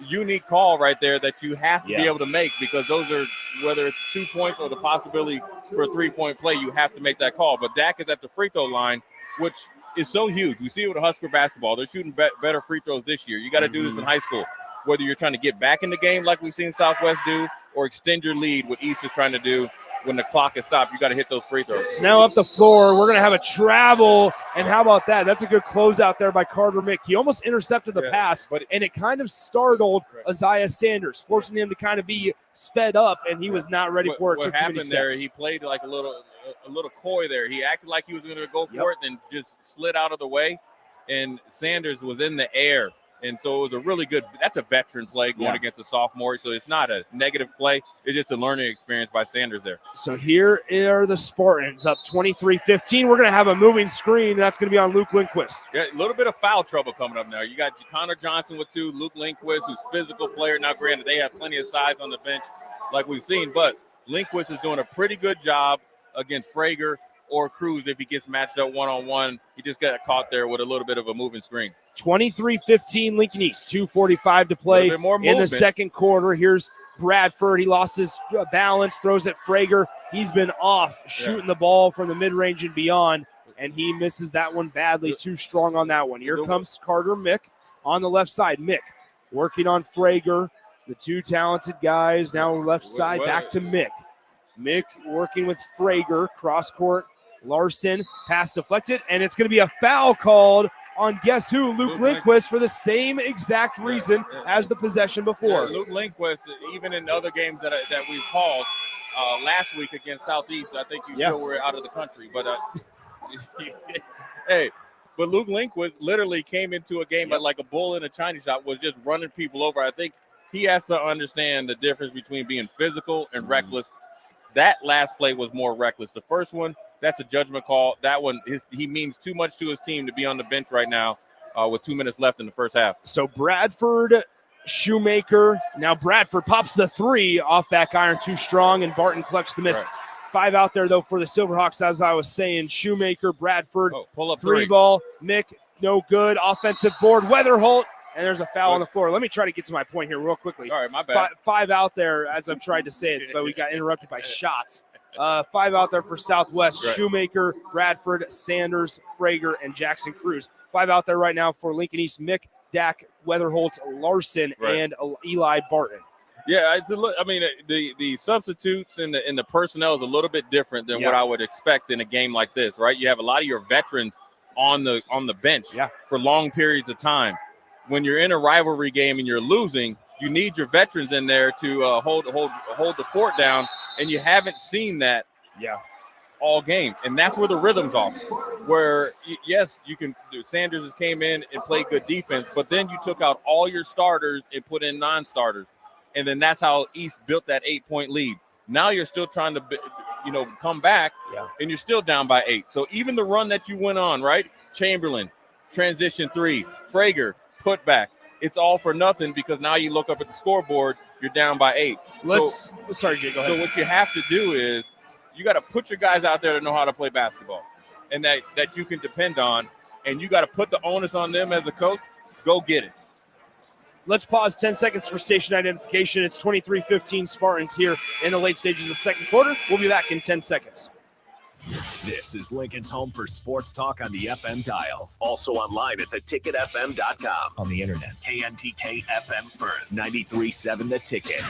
unique call right there that you have to be able to make because those are whether it's 2 points or the possibility for a 3-point play, you have to make that call. But Dak is at the free throw line, which is so huge. We see it with Husker basketball. They're shooting better free throws this year. You got to do this in high school, whether you're trying to get back in the game like we've seen Southwest do or extend your lead, what East is trying to do. When the clock is stopped, you got to hit those free throws. So now up the floor, we're going to have a travel, and how about that? That's a good closeout there by Carter Mick. He almost intercepted the pass, and it kind of startled Isaiah Sanders, forcing him to kind of be sped up, and he was not ready for it. What happened there, he played like a little coy there. He acted like he was going to go for it, then just slid out of the way, and Sanders was in the air. And so it was a really good – that's a veteran play going against a sophomore. So it's not a negative play. It's just a learning experience by Sanders there. So here are the Spartans up 23-15. We're going to have a moving screen. That's going to be on Luke Lindquist. Yeah, a little bit of foul trouble coming up now. You got Connor Johnson with 2, Luke Lindquist, who's a physical player. Now, granted, they have plenty of size on the bench like we've seen. But Lindquist is doing a pretty good job against Frager or Cruz if he gets matched up one-on-one. He just got caught there with a little bit of a moving screen. 23-15 Lincoln East, 2:45 to play in the second quarter. Here's Bradford. He lost his balance, throws at Frager. He's been off shooting the ball from the mid-range and beyond, and he misses that one badly. Too strong on that one. Here comes Carter Mick on the left side. Mick working on Frager. The two talented guys now left side back to Mick. Mick working with Frager. Cross court. Larson, pass deflected, and it's going to be a foul called on guess who? Luke Lindquist for the same exact reason as the possession before. Luke Lindquist, even in other games that we've called last week against Southeast, I think you still were out of the country. But but Luke Lindquist literally came into a game like a bull in a China shop, was just running people over. I think he has to understand the difference between being physical and reckless. That last play was more reckless. The first one, that's a judgment call. That one, he means too much to his team to be on the bench right now with 2 minutes left in the first half. So Bradford, Shoemaker. Now Bradford pops the 3 off back iron, too strong, and Barton collects the miss. Right. 5 out there, though, for the Silverhawks, as I was saying. Shoemaker, Bradford, pull up 3 ball. Mick, no good. Offensive board, Weatherholt, and there's a foul on the floor. Let me try to get to my point here real quickly. All right, my bad. 5 out there, as I'm trying to say it, but we got interrupted by shots. 5 out there for Southwest. Right. Shoemaker, Bradford, Sanders, Frager, and Jackson Cruz. 5 out there right now for Lincoln East. Mick, Dak, Weatherholt, Larson, and Eli Barton. Yeah, the substitutes and the personnel is a little bit different than what I would expect in a game like this, right? You have a lot of your veterans on the bench for long periods of time. When you're in a rivalry game and you're losing, you need your veterans in there to hold the fort down, and you haven't seen that all game. And that's where the rhythm's off. Where, yes, Sanders came in and played good defense, but then you took out all your starters and put in non-starters. And then that's how East built that 8-point lead. Now you're still trying to, come back, and you're still down by 8. So even the run that you went on, right? Chamberlain, transition 3, Frager, put back. It's all for nothing because now you look up at the scoreboard, you're down by 8. Sorry, Jay, go ahead. So what you have to do is You got to put your guys out there to know how to play basketball, and that you can depend on. And you got to put the onus on them as a coach. Go get it. Let's pause 10 seconds for station identification. It's 23-15 Spartans here in the late stages of the second quarter. We'll be back in 10 seconds. This is Lincoln's home for sports talk on the FM dial. Also online at theticketfm.com. On the internet, KNTK FM Firth, 93.7 The Ticket.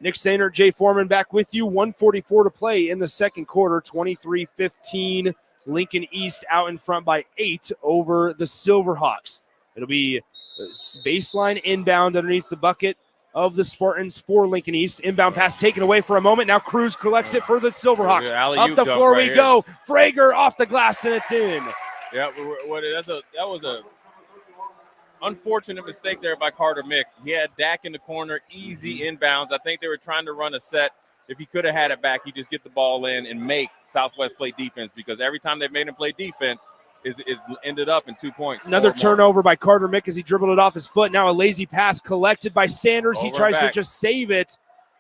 Nick Sainer, Jay Foreman back with you. 1:44 to play in the second quarter. 23-15. Lincoln East out in front by 8 over the Silverhawks. It'll be baseline inbound underneath the bucket of the Spartans for Lincoln East. Inbound pass taken away for a moment. Now Cruz collects it for the Silverhawks. Up the floor we go. Frager off the glass, and it's in. Yeah, that was a unfortunate mistake there by Carter Mick. He had Dak in the corner, easy inbounds. I think they were trying to run a set. If he could have had it back, he'd just get the ball in and make Southwest play defense, because every time they've made him play defense, it's ended up in 2 points. Another turnover by Carter Mick as he dribbled it off his foot. Now a lazy pass collected by Sanders. He tries to just save it,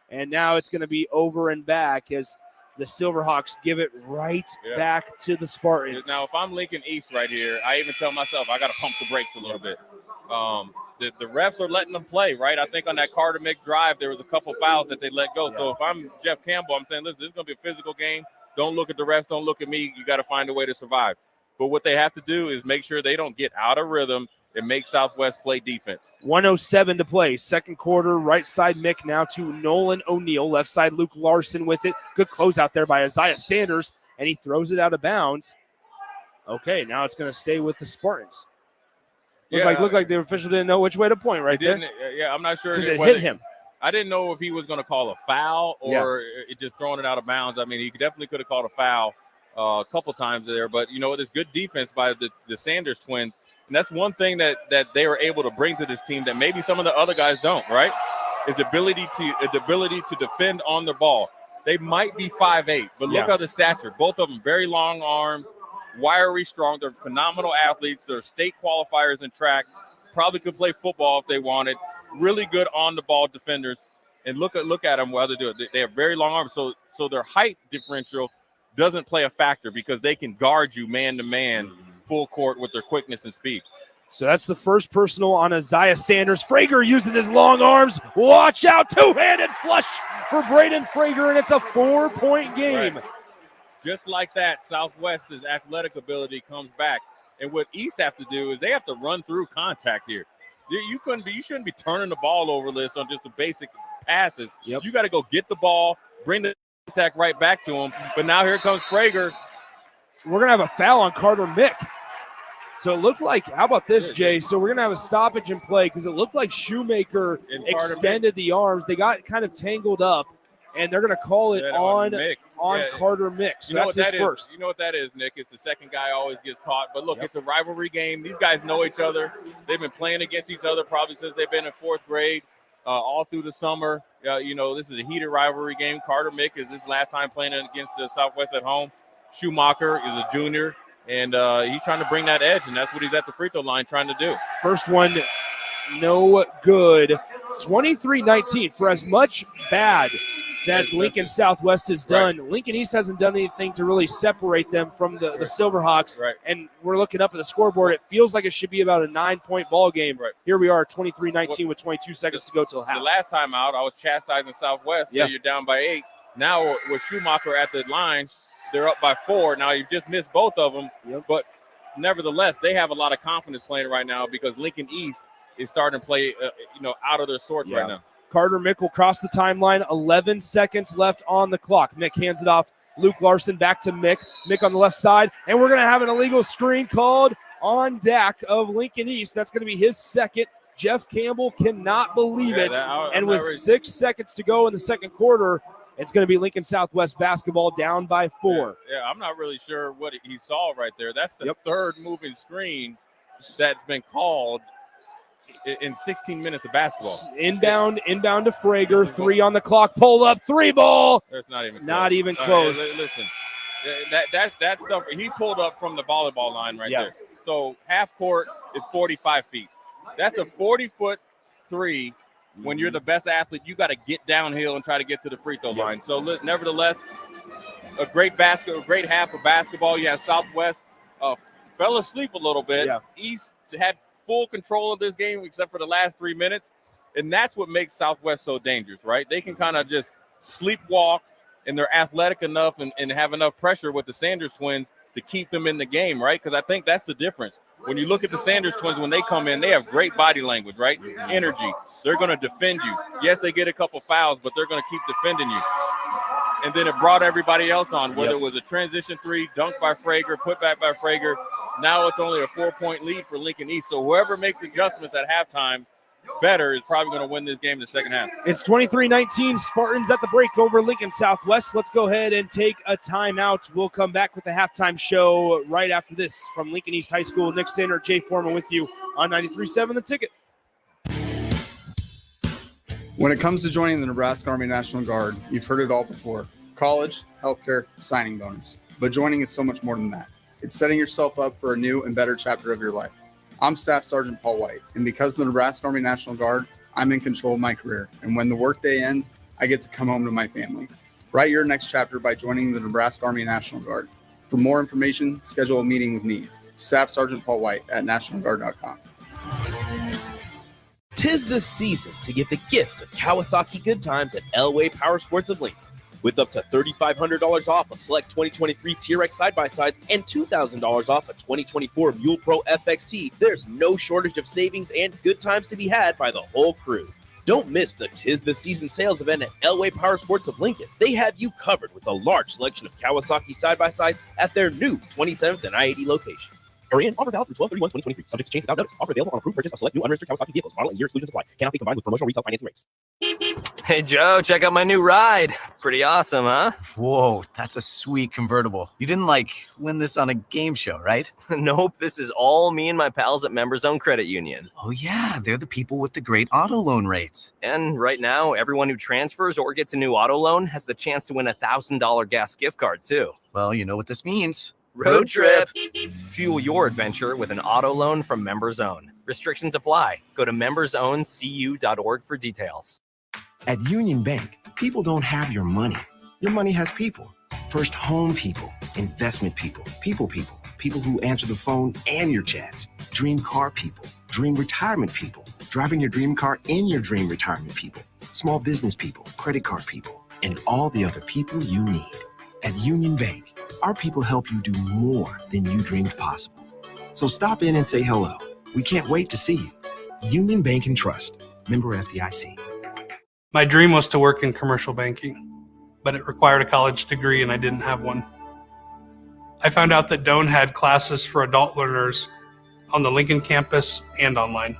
and now it's going to be over and back as the Silverhawks give it right back to the Spartans. Now, if I'm Lincoln East right here, I even tell myself I got to pump the brakes a little bit. The refs are letting them play, right? I think on that Carter Mick drive, there was a couple fouls that they let go. So if I'm Jeff Campbell, I'm saying, listen, this is going to be a physical game. Don't look at the refs. Don't look at me. You got to find a way to survive. But what they have to do is make sure they don't get out of rhythm and make Southwest play defense. 1:07 to play. Second quarter, right side Mick now to Nolan O'Neill. Left side Luke Larson with it. Good closeout there by Isaiah Sanders, and he throws it out of bounds. Okay, now it's going to stay with the Spartans. Looked like the official didn't know which way to point right there. Yeah, I'm not sure. Because it hit him. I didn't know if he was going to call a foul or it just throwing it out of bounds. I mean, he definitely could have called a foul a couple times there. But, you know, there's good defense by the Sanders twins. And that's one thing that they were able to bring to this team that maybe some of the other guys don't, right? Is the ability to defend on the ball. They might be 5'8", but look at the stature. Both of them very long arms, wiry, strong. They're phenomenal athletes. They're state qualifiers in track. Probably could play football if they wanted. Really good on-the-ball defenders. And look at them while they do it. They have very long arms, so their height differential doesn't play a factor because they can guard you man-to-man full court with their quickness and speed. So that's the first personal on Isaiah Sanders. Frager using his long arms. Watch out. Two-handed flush for Braden Frager, and it's a 4-point game. Right. Just like that, Southwest's athletic ability comes back. And what East have to do is they have to run through contact here. You shouldn't be turning the ball over this on just the basic passes. You got to go get the ball, bring the contact right back to him. But now here comes Frager. We're going to have a foul on Carter Mick. So it looked like, how about this, Jay? So we're going to have a stoppage in play because it looked like Shoemaker extended the arms. They got kind of tangled up, and they're going to call it on Carter Mick. So that's his first. You know what that is, Nick? It's the second guy always gets caught. But look, it's a rivalry game. These guys know each other. They've been playing against each other probably since they've been in fourth grade, all through the summer. This is a heated rivalry game. Carter Mick is his last time playing against the Southwest at home. Schumacher is a junior, and he's trying to bring that edge, and that's what he's at the free throw line trying to do. First one, no good. 23-19 for as much bad that Lincoln Southwest has done. Right. Lincoln East hasn't done anything to really separate them from the Silverhawks. Right. And we're looking up at the scoreboard. It feels like it should be about a 9-point ball game. Right. Here we are, 23-19 with 22 seconds to go till half. The last time out, I was chastising Southwest. So you're down by 8. Now with Schumacher at the line, they're up by 4. Now you've just missed both of them. But nevertheless, they have a lot of confidence playing right now because Lincoln East is starting to play, out of their sorts right now. Carter Mick will cross the timeline. 11 seconds left on the clock. Mick hands it off. Luke Larson back to Mick. Mick on the left side. And we're going to have an illegal screen called on Dak of Lincoln East. That's going to be his second. Jeff Campbell cannot believe it. And with 6 seconds to go in the second quarter, it's going to be Lincoln Southwest basketball down by 4. Yeah, I'm not really sure what he saw right there. That's the third moving screen that's been called in 16 minutes of basketball. Inbound to Frager. 3 on the clock. Pull up. 3 ball. That's not even close. Not even close. Listen, that stuff, he pulled up from the volleyball line right there. So half court is 45 feet. That's a 40-foot 3. When you're the best athlete, you got to get downhill and try to get to the free throw line. So nevertheless, a great half of basketball. You have Southwest fell asleep a little bit. Yeah. East had full control of this game except for the last 3 minutes, and that's what makes Southwest so dangerous, right? They can kind of just sleepwalk, and they're athletic enough and have enough pressure with the Sanders twins to keep them in the game, right? Because I think that's the difference. When you look at the Sanders twins, when they come in, they have great body language, right? Energy. They're going to defend you. Yes, they get a couple fouls, but they're going to keep defending you. And then it brought everybody else on, whether it was a transition three, dunk by Frager, put back by Frager. Now it's only a 4-point lead for Lincoln East. So whoever makes adjustments at halftime better is probably going to win this game in the second half. It's 23-19, Spartans at the break over Lincoln Southwest. Let's go ahead and take a timeout. We'll come back with the halftime show right after this. From Lincoln East High School, Nick Sainer, Jay Foreman with you on 93.7 The Ticket. When it comes to joining the Nebraska Army National Guard, you've heard it all before. College, healthcare, signing bonus. But joining is so much more than that. It's setting yourself up for a new and better chapter of your life. I'm Staff Sergeant Paul White, and because of the Nebraska Army National Guard, I'm in control of my career. And when the workday ends, I get to come home to my family. Write your next chapter by joining the Nebraska Army National Guard. For more information, schedule a meeting with me, Staff Sergeant Paul White at nationalguard.com. 'Tis the season to give the gift of Kawasaki good times at Elway Power Sports of Lincoln. With up to $3,500 off of select 2023 TRX side-by-sides and $2,000 off a 2024 Mule Pro FXT, there's no shortage of savings and good times to be had by the whole crew. Don't miss the 'Tis the Season sales event at Elway Power Sports of Lincoln. They have you covered with a large selection of Kawasaki side-by-sides at their new 27th and I-80 location. Hurry in. Offer valid through 12/31/2023. Subject to change without notice. Offer available on approved purchase of select new unregistered Kawasaki vehicles. Model and year exclusions apply. Cannot be combined with promotional retail financing rates. Hey, Joe, check out my new ride. Pretty awesome, huh? Whoa, that's a sweet convertible. You didn't, win this on a game show, right? Nope, this is all me and my pals at Members Own Credit Union. Oh, yeah, they're the people with the great auto loan rates. And right now, everyone who transfers or gets a new auto loan has the chance to win a $1,000 gas gift card, too. Well, you know what this means. Road trip. Fuel your adventure with an auto loan from Members Own. Restrictions apply. Go to membersowncu.org for details. At Union Bank, people don't have your money. Your money has people. First home people, investment people, people who answer the phone and your chats, dream car people, dream retirement people, driving your dream car in your dream retirement people, small business people, credit card people, and all the other people you need. At Union Bank, our people help you do more than you dreamed possible. So stop in and say hello. We can't wait to see you. Union Bank and Trust. Member FDIC. My dream was to work in commercial banking, but it required a college degree and I didn't have one. I found out that Doane had classes for adult learners on the Lincoln campus and online.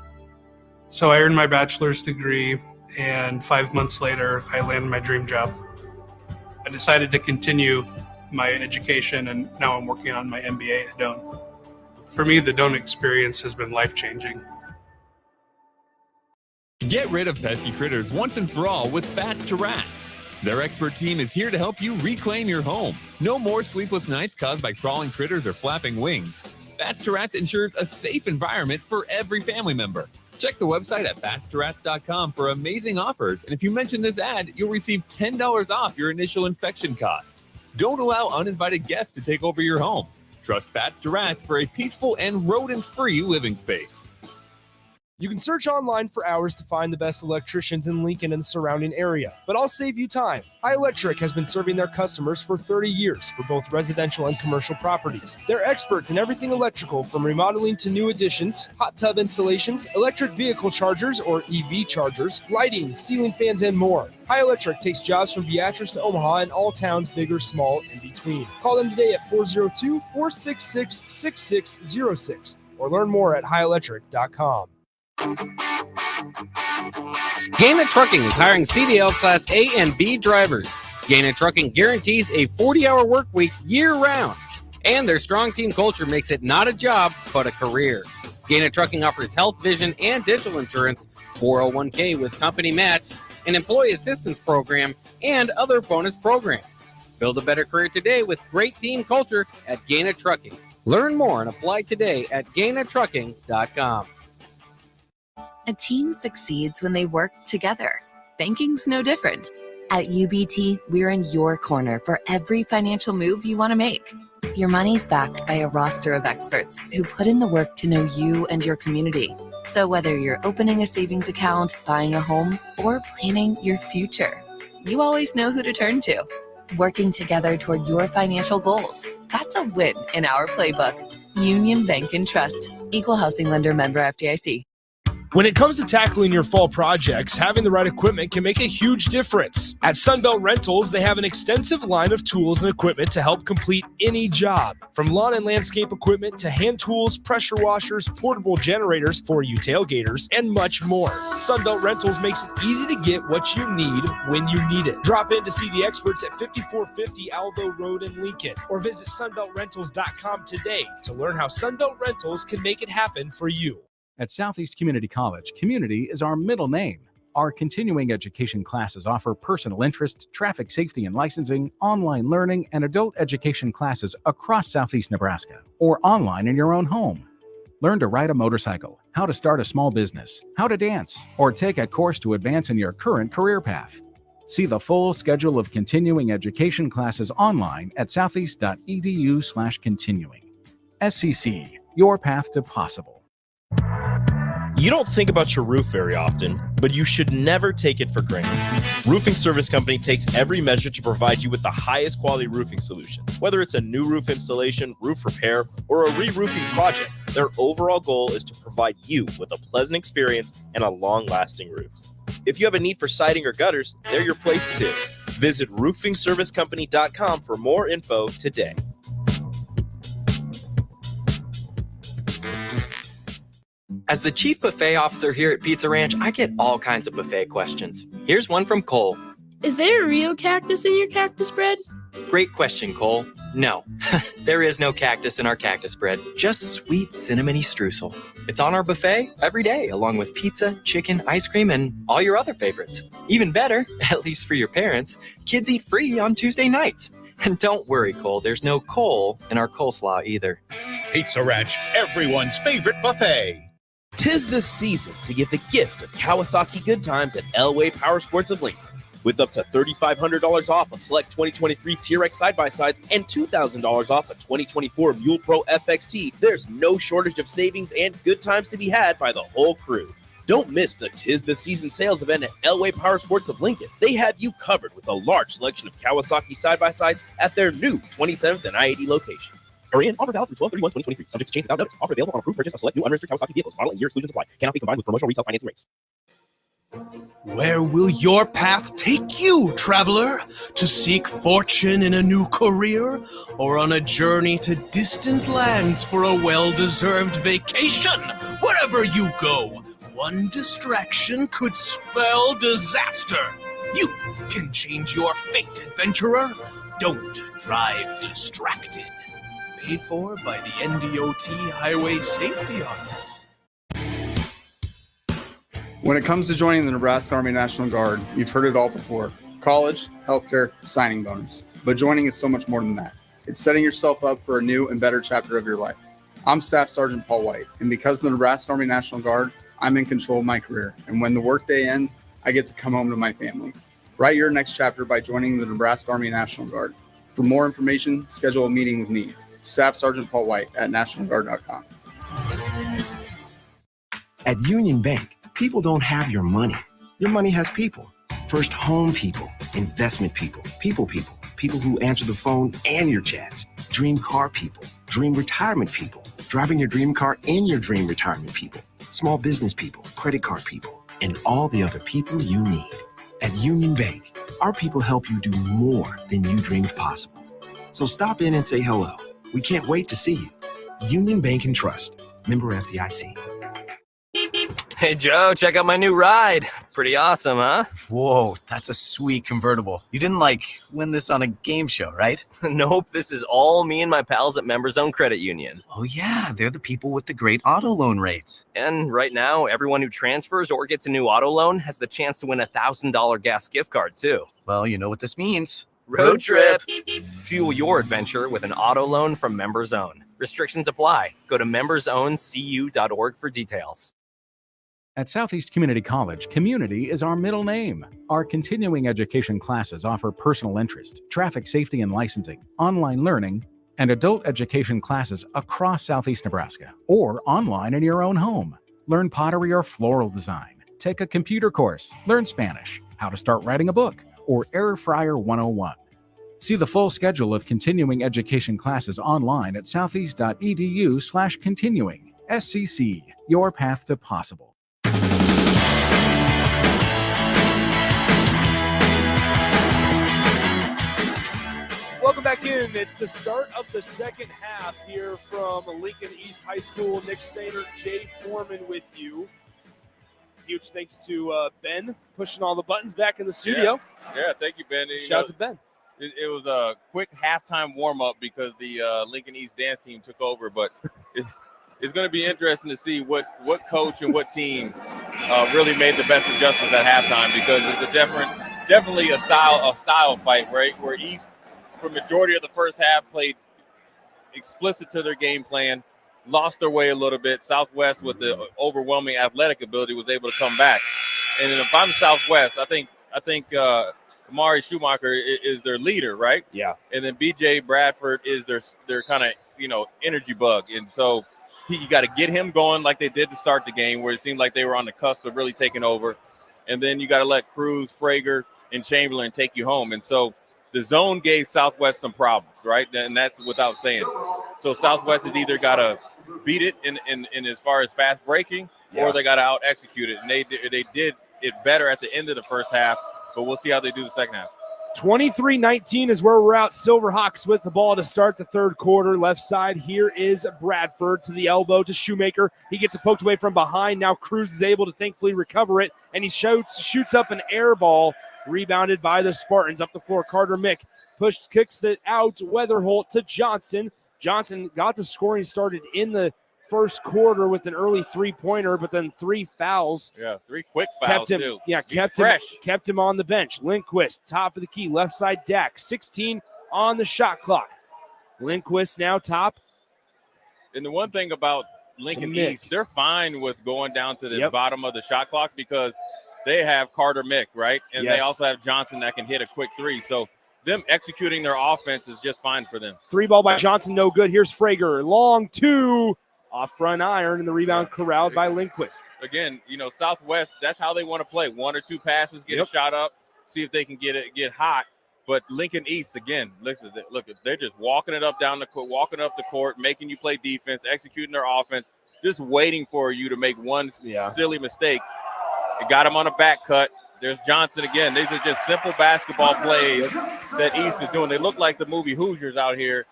So I earned my bachelor's degree, and 5 months later, I landed my dream job. I decided to continue my education, and now I'm working on my MBA at Doane. For me, the Doane experience has been life-changing. Get rid of pesky critters once and for all with Bats to Rats. Their expert team is here to help you reclaim your home. No more sleepless nights caused by crawling critters or flapping wings. Bats to Rats ensures a safe environment for every family member. Check the website at batstoRats.com for amazing offers, and if you mention this ad, you'll receive $10 off your initial inspection cost. Don't allow uninvited guests to take over your home. Trust Bats to Rats for a peaceful and rodent-free living space. You can search online for hours to find the best electricians in Lincoln and the surrounding area, but I'll save you time. High Electric has been serving their customers for 30 years for both residential and commercial properties. They're experts in everything electrical, from remodeling to new additions, hot tub installations, electric vehicle chargers or EV chargers, lighting, ceiling fans, and more. High Electric takes jobs from Beatrice to Omaha and all towns, big or small, in between. Call them today at 402-466-6606 or learn more at highelectric.com. Gaina Trucking is hiring CDL Class A and B drivers. Gaina Trucking guarantees a 40-hour work week year-round, and their strong team culture makes it not a job, but a career. Gaina Trucking offers health, vision, and dental insurance, 401k with company match, an employee assistance program, and other bonus programs. Build a better career today with great team culture at Gaina Trucking. Learn more and apply today at GainaTrucking.com. A team succeeds when they work together. Banking's no different. At UBT, we're in your corner for every financial move you want to make. Your money's backed by a roster of experts who put in the work to know you and your community. So whether you're opening a savings account, buying a home, or planning your future, you always know who to turn to. Working together toward your financial goals. That's a win in our playbook. Union Bank and Trust. Equal housing lender, member FDIC. When it comes to tackling your fall projects, having the right equipment can make a huge difference. At Sunbelt Rentals, they have an extensive line of tools and equipment to help complete any job. From lawn and landscape equipment to hand tools, pressure washers, portable generators for you tailgaters, and much more. Sunbelt Rentals makes it easy to get what you need when you need it. Drop in to see the experts at 5450 Alvo Road in Lincoln, or visit sunbeltrentals.com today to learn how Sunbelt Rentals can make it happen for you. At Southeast Community College, community is our middle name. Our continuing education classes offer personal interest, traffic safety and licensing, online learning, and adult education classes across Southeast Nebraska, or online in your own home. Learn to ride a motorcycle, how to start a small business, how to dance, or take a course to advance in your current career path. See the full schedule of continuing education classes online at southeast.edu/continuing. SCC, your path to possible. You don't think about your roof very often, but you should never take it for granted. Roofing Service Company takes every measure to provide you with the highest quality roofing solutions. Whether it's a new roof installation, roof repair, or a re-roofing project, their overall goal is to provide you with a pleasant experience and a long-lasting roof. If you have a need for siding or gutters, they're your place too. Visit roofingservicecompany.com for more info today. As the chief buffet officer here at Pizza Ranch, I get all kinds of buffet questions. Here's one from Cole. Is there a real cactus in your cactus bread? Great question, Cole. No, there is no cactus in our cactus bread, just sweet cinnamony streusel. It's on our buffet every day, along with pizza, chicken, ice cream, and all your other favorites. Even better, at least for your parents, kids eat free on Tuesday nights. And don't worry, Cole, there's no coal in our coleslaw either. Pizza Ranch, everyone's favorite buffet. 'Tis the season to give the gift of Kawasaki good times at Elway Power Sports of Lincoln. With up to $3,500 off of select 2023 TRX side-by-sides and $2,000 off a 2024 Mule Pro FXT, there's no shortage of savings and good times to be had by the whole crew. Don't miss the 'Tis the Season sales event at Elway Power Sports of Lincoln. They have you covered with a large selection of Kawasaki side-by-sides at their new 27th and I-80 location. Korean offer valid through 12/31/2023. Subject to change without notice. Offer available on approved purchase of select new unregistered Kawasaki vehicles. Model and year exclusions apply. Cannot be combined with promotional retail financing rates. Where will your path take you, traveler? To seek fortune in a new career? Or on a journey to distant lands for a well-deserved vacation? Wherever you go, one distraction could spell disaster. You can change your fate, adventurer. Don't drive distracted. Paid for by the NDOT Highway Safety Office. When it comes to joining the Nebraska Army National Guard, you've heard it all before. College, healthcare, signing bonus. But joining is so much more than that. It's setting yourself up for a new and better chapter of your life. I'm Staff Sergeant Paul White, and because of the Nebraska Army National Guard, I'm in control of my career. And when the workday ends, I get to come home to my family. Write your next chapter by joining the Nebraska Army National Guard. For more information, schedule a meeting with me, Staff Sergeant Paul White at NationalGuard.com. At Union Bank, people don't have your money. Your money has people. First home people, investment people, people who answer the phone and your chats, dream car people, dream retirement people, driving your dream car in your dream retirement people, small business people, credit card people, and all the other people you need. At Union Bank, our people help you do more than you dreamed possible. So stop in and say hello. We can't wait to see you. Union Bank and Trust. Member FDIC. Hey, Joe, check out my new ride. Pretty awesome, huh? Whoa, that's a sweet convertible. You didn't, win this on a game show, right? Nope, this is all me and my pals at Members Own Credit Union. Oh, yeah, they're the people with the great auto loan rates. And right now, everyone who transfers or gets a new auto loan has the chance to win a $1,000 gas gift card, too. Well, you know what this means. Road trip! Fuel your adventure with an auto loan from Members Own. Restrictions apply. Go to membersowncu.org for details. At Southeast Community College, community is our middle name. Our continuing education classes offer personal interest, traffic safety and licensing, online learning, and adult education classes across Southeast Nebraska or online in your own home. Learn pottery or floral design, take a computer course, learn Spanish, how to start writing a book, or Air Fryer 101. See the full schedule of continuing education classes online at southeast.edu/continuing. SCC, your path to possible. Welcome back in. It's the start of the second half here from Lincoln East High School. Nick Sainer, Jay Foreman with you. Huge thanks to Ben pushing all the buttons back in the studio. Yeah, thank you, Ben. Shout out to Ben. It was a quick halftime warm-up because the Lincoln East dance team took over, but it's going to be interesting to see what coach and what team really made the best adjustments at halftime, because it's definitely a style fight, right? Where East, for majority of the first half, played explicit to their game plan, lost their way a little bit. Southwest, with the overwhelming athletic ability, was able to come back. And then if I'm Southwest, I think Amari Schumacher is their leader, right? Yeah. And then BJ Bradford is their kind of energy bug, and so you got to get him going like they did to start the game, where it seemed like they were on the cusp of really taking over, and then you got to let Cruz, Frager, and Chamberlain take you home. And so the zone gave Southwest some problems, right? And that's without saying. So Southwest has either got to beat it in as far as fast breaking, or they got to out execute it. And they did it better at the end of the first half, but we'll see how they do the second half. 23-19 is where we're at. Silverhawks with the ball to start the third quarter. Left side, here is Bradford to the elbow to Shoemaker. He gets it poked away from behind. Now Cruz is able to thankfully recover it, and he shoots up an air ball, rebounded by the Spartans. Up the floor, Carter Mick kicks it out. Weatherholt to Johnson. Johnson got the scoring started in the first quarter with an early three-pointer, but then 3 fouls. Yeah, 3 quick fouls, too. Yeah, kept him on the bench. Lindquist, top of the key, left side Dak, 16 on the shot clock. Lindquist now top. And the one thing about Lincoln East, they're fine with going down to the bottom of the shot clock because they have Carter Mick, right? And they also have Johnson that can hit a quick three. So them executing their offense is just fine for them. 3 ball by Johnson, no good. Here's Frager, long 2. Off front iron, and the rebound corralled by Lindquist. Again, Southwest, that's how they want to play. 1 or 2 passes, get a shot up, see if they can get hot. But Lincoln East, again, look, they're just walking it up down the court, walking up the court, making you play defense, executing their offense, just waiting for you to make one silly mistake. It got him on a back cut. There's Johnson again. These are just simple basketball plays that East is doing. They look like the movie Hoosiers out here,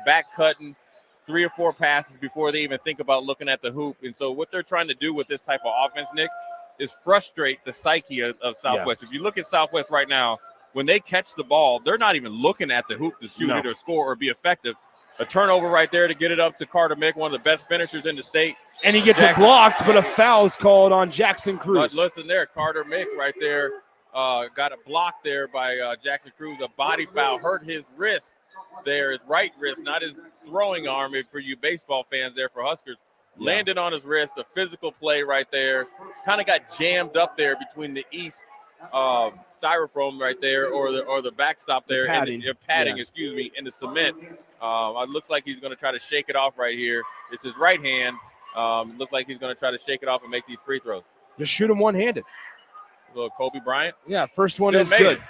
back cutting 3 or 4 passes before they even think about looking at the hoop. And so what they're trying to do with this type of offense, Nick, is frustrate the psyche of Southwest. If you look at Southwest right now, when they catch the ball, they're not even looking at the hoop to shoot it or score or be effective. A turnover right there to get it up to Carter Mick, one of the best finishers in the state. And he gets it blocked, but a foul is called on Jackson Cruz. But listen there, Carter Mick right there got a block there by Jackson Cruz. A body foul hurt his wrist there, his right wrist, not his throwing arm for you baseball fans there for Huskers. Landed on his wrist, a physical play right there. Kind of got jammed up there between the East styrofoam right there or the backstop there. Padding. Excuse me, in the cement. It looks like he's going to try to shake it off right here. It's his right hand. Looks like he's going to try to shake it off and make these free throws. Just shoot him one-handed. Little Kobe Bryant. Yeah, first one Still is made good.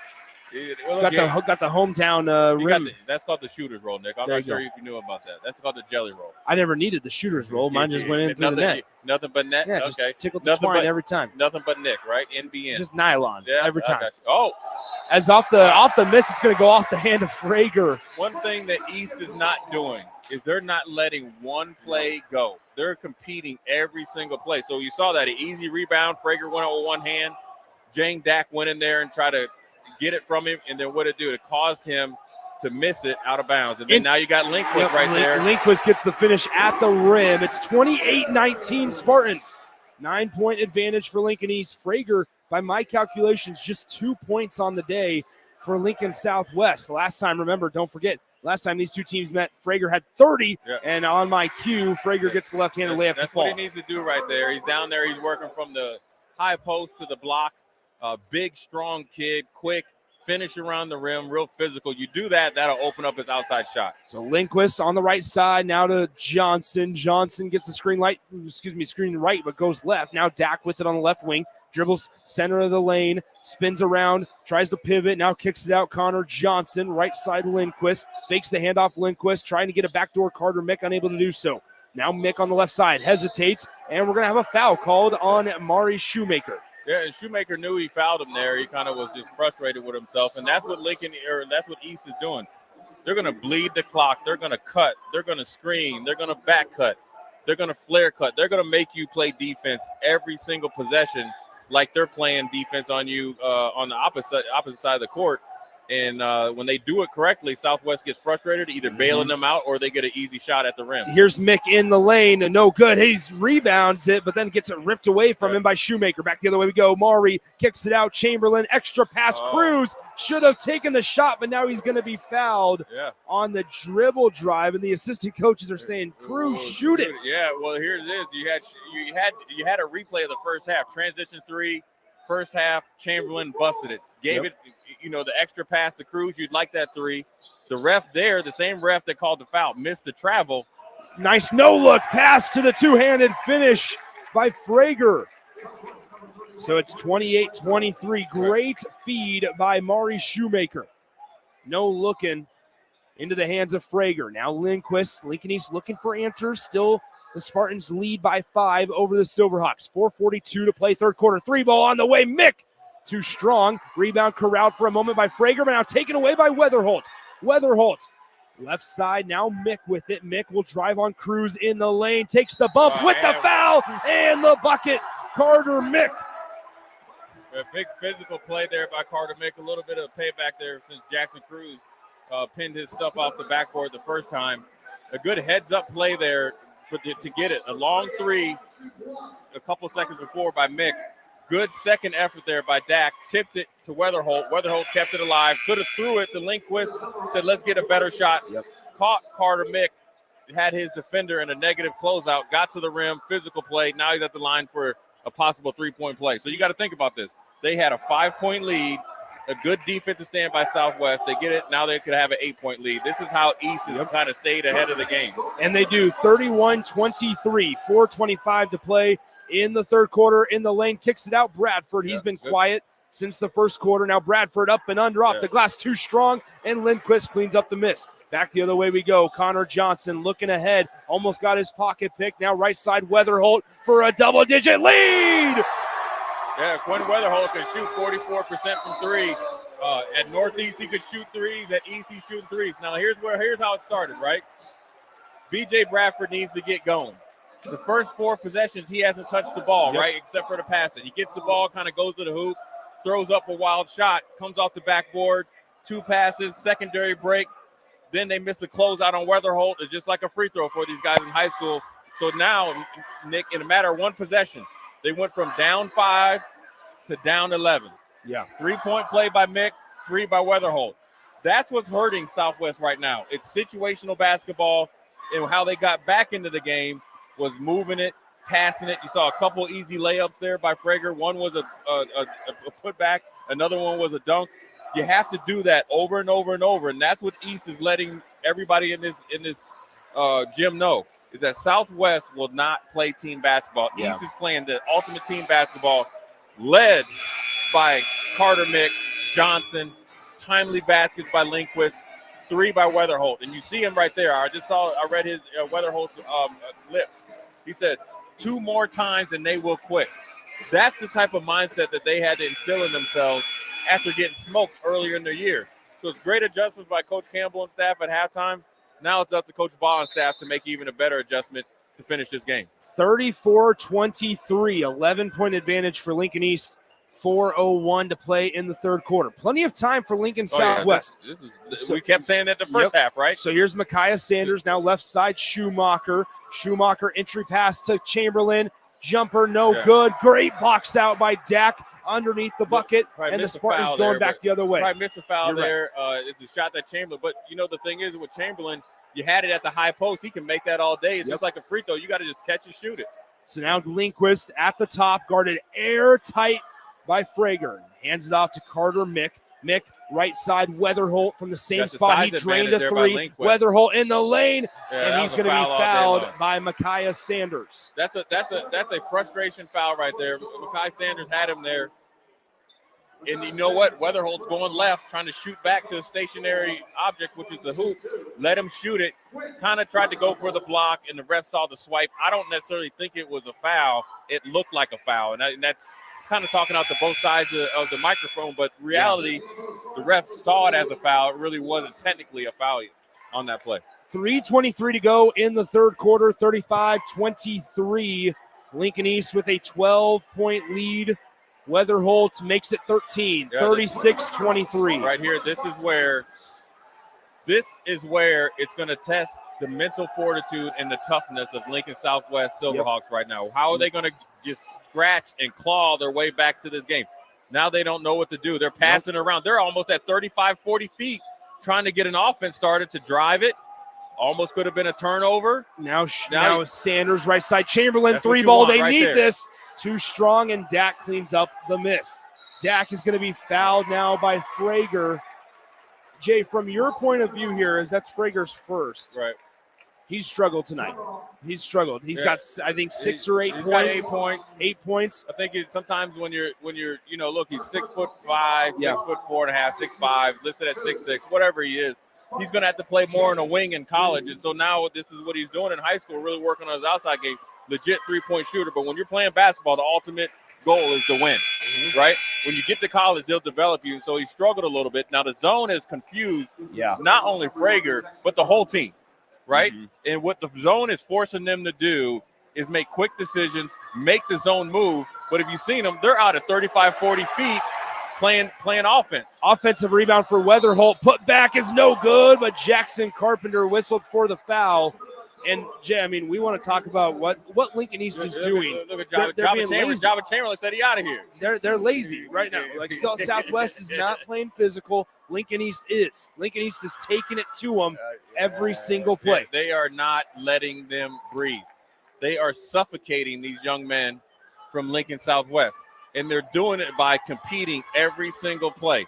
Got the hometown rim. That's called the shooter's roll, Nick. I'm not sure if you knew about that. That's called the jelly roll. I never needed the shooter's roll. Mine just went in through the net. Nothing but net? Yeah, okay. just tickled the twine every time. Nothing but Nick, right? NBN. Just nylon every time. Oh. As off the miss, it's going to go off the hand of Frager. One thing that East is not doing is they're not letting one play go. They're competing every single play. So you saw that an easy rebound. Frager went out with one hand. Jane Dak went in there and tried to get it from him, and then what did it do? It caused him to miss it out of bounds. And then now you got Lindquist right there. Lindquist gets the finish at the rim. It's 28-19 Spartans. 9-point advantage for Lincoln East. Frager, by my calculations, just 2 points on the day for Lincoln Southwest. Last time, remember, don't forget, Last time these two teams met, Frager had 30, and on my cue, Frager gets the left-handed layup to That's fall. what he needs to do right there. He's down there. He's working from the high post to the block. Big, strong kid, quick, finish around the rim, real physical. You do that, that'll open up his outside shot. So Lindquist on the right side, now to Johnson. Johnson gets the screen right, but goes left. Now Dak with it on the left wing. Dribbles center of the lane, spins around, tries to pivot, now kicks it out. Connor Johnson, right side Lindquist, fakes the handoff Lindquist, trying to get a backdoor Carter Mick, unable to do so. Now Mick on the left side, hesitates, and we're going to have a foul called on Mari Shoemaker. Yeah, and Shoemaker knew he fouled him there. He kind of was just frustrated with himself, and that's what that's what East is doing. They're going to bleed the clock. They're going to cut. They're going to screen. They're going to back cut. They're going to flare cut. They're going to make you play defense every single possession, like they're playing defense on you on the opposite side of the court. And when they do it correctly, Southwest gets frustrated, either bailing them out or they get an easy shot at the rim. Here's Mick in the lane, no good. He rebounds it, but then gets it ripped away from him by Shoemaker. Back the other way we go. Maury kicks it out. Chamberlain, extra pass. Cruz should have taken the shot, but now he's going to be fouled on the dribble drive, and the assistant coaches are saying, Cruz, shoot it. Yeah, well, here it is. You had a replay of the first half. Transition three, first half, Chamberlain busted it. Gave it, the extra pass to Cruz. You'd like that three. The ref there, the same ref that called the foul, missed the travel. Nice no-look pass to the two-handed finish by Frager. So it's 28-23. Great feed by Mari Shoemaker. No looking into the hands of Frager. Now Lindquist. Lincoln East looking for answers. Still the Spartans lead by 5 over the Silverhawks. 4:42 to play, third quarter. Three ball on the way. Mick. Too strong. Rebound corralled for a moment by Frager, but now taken away by Weatherholt. Weatherholt, left side, now Mick with it. Mick will drive on Cruz in the lane, takes the bump with the foul, and the bucket. Carter Mick. A big physical play there by Carter Mick. A little bit of payback there since Jackson Cruz pinned his stuff off the backboard the first time. A good heads-up play there to get it. A long three a couple seconds before by Mick. Good second effort there by Dak. Tipped it to Weatherholt. Weatherholt kept it alive. Could have threw it to Lindquist. Said, let's get a better shot. Caught Carter Mick. Had his defender in a negative closeout. Got to the rim. Physical play. Now he's at the line for a possible three-point play. So you got to think about this. They had a 5-point lead. A good defensive stand by Southwest. They get it. Now they could have an 8-point lead. This is how East has kind of stayed ahead of the game. And they do 31-23. 4:25 to play. In the third quarter, in the lane, kicks it out. Bradford, he's been quiet since the first quarter. Now Bradford up and under, off the glass, too strong, and Lindquist cleans up the miss. Back the other way we go. Connor Johnson looking ahead, almost got his pocket pick. Now right side Weatherholt for a double-digit lead. Yeah, Quinn Weatherholt can shoot 44% from three. At Northeast, he could shoot threes. At East, he's shooting threes. Now here's how it started, right? B.J. Bradford needs to get going. The first 4 possessions, he hasn't touched the ball, right, except for the passing. He gets the ball, kind of goes to the hoop, throws up a wild shot, comes off the backboard, 2 passes, secondary break. Then they miss a closeout on Weatherholt. It's just like a free throw for these guys in high school. So now, Nick, in a matter of 1 possession, they went from down 5 to down 11. Yeah. 3-point play by Mick, 3 by Weatherholt. That's what's hurting Southwest right now. It's situational basketball, and how they got back into the game was moving it, passing it. You saw a couple easy layups there by Frager. One was a putback. Another one was a dunk. You have to do that over and over and over, and that's what East is letting everybody in this gym know, is that Southwest will not play team basketball. Yeah. East is playing the ultimate team basketball, led by Carter Mick, Johnson, timely baskets by Lindquist, 3 by Weatherholt. And you see him right there. I read his Weatherholt's lips. He said, 2 more times and they will quit. That's the type of mindset that they had to instill in themselves after getting smoked earlier in the year. So it's great adjustments by Coach Campbell and staff at halftime. Now it's up to Coach Ball and staff to make even a better adjustment to finish this game. 34-23, 11-point advantage for Lincoln East. 4:01 to play in the third quarter. Plenty of time for Lincoln Southwest. We kept saying that the first half, right? So here's Micaiah Sanders, now left side Schumacher. Schumacher entry pass to Chamberlain. Jumper no good. Great box out by Dak. underneath the bucket, Probably and the missed a Spartans foul going there, back but the other way. Probably missed a foul You're right. there. It's a shot that Chamberlain. But, the thing is with Chamberlain, you had it at the high post. He can make that all day. It's just like a free throw. You got to just catch and shoot it. So now Lindquist at the top, guarded airtight by Frager. Hands it off to Carter Mick. Mick, right side, Weatherholt from the same Got the spot. He size drained a advantage there by three. Lindquist. Weatherholt in the lane, Yeah, and that he's was a going to be foul all day fouled long. by Micaiah Sanders. That's a frustration foul right there. Makai Sanders had him there. And you know what? Weatherholt's going left, trying to shoot back to a stationary object, which is the hoop. Let him shoot it. Kind of tried to go for the block, and the ref saw the swipe. I don't necessarily think it was a foul. It looked like a foul, and that's kind of talking out to both sides of the microphone. But reality, the ref saw it as a foul. It really wasn't technically a foul on that play. 3:23 to go in the third quarter, 35-23. Lincoln East with a 12-point lead. Weatherholt makes it 13, 36-23. Right here, this is where it's going to test the mental fortitude and the toughness of Lincoln Southwest Silverhawks right now. How are they going to just scratch and claw their way back to this game? Now they don't know what to do. They're passing around. They're almost at 35, 40 feet trying to get an offense started to drive it. Almost could have been a turnover. Now Sanders right side. Chamberlain That's what three you ball. want They right need there. this. Too strong, and Dak cleans up the miss. Dak is going to be fouled now by Frager. Jay, from your point of view here, as that's Frager's first. Right. He's struggled tonight. He's struggled. He's got, I think, 6 or 8 He's points. got 8 points. 8 points. I think sometimes when you're look, he's 6'5", 6'4.5", 6'5", listed at 6'6", whatever he is. He's going to have to play more in a wing in college, and so now this is what he's doing in high school, really working on his outside game. Legit three-point shooter, but when you're playing basketball, the ultimate goal is to win, right? When you get to college, they'll develop you. So he struggled a little bit. Now the zone has confused not only Frager, but the whole team, right? And what the zone is forcing them to do is make quick decisions, make the zone move. But if you've seen them, they're out at 35, 40 feet playing offense. Offensive rebound for Weatherholt. Put back is no good, but Jackson Carpenter whistled for the foul. And, Jay, I mean, we want to talk about what Lincoln East is doing. Look at Java Chamberlain. Java Chamberlain said he out of here. They're lazy right now. Like Southwest is not playing physical. Lincoln East is. Lincoln East is taking it to them every single play. They are not letting them breathe. They are suffocating these young men from Lincoln Southwest. And they're doing it by competing every single play.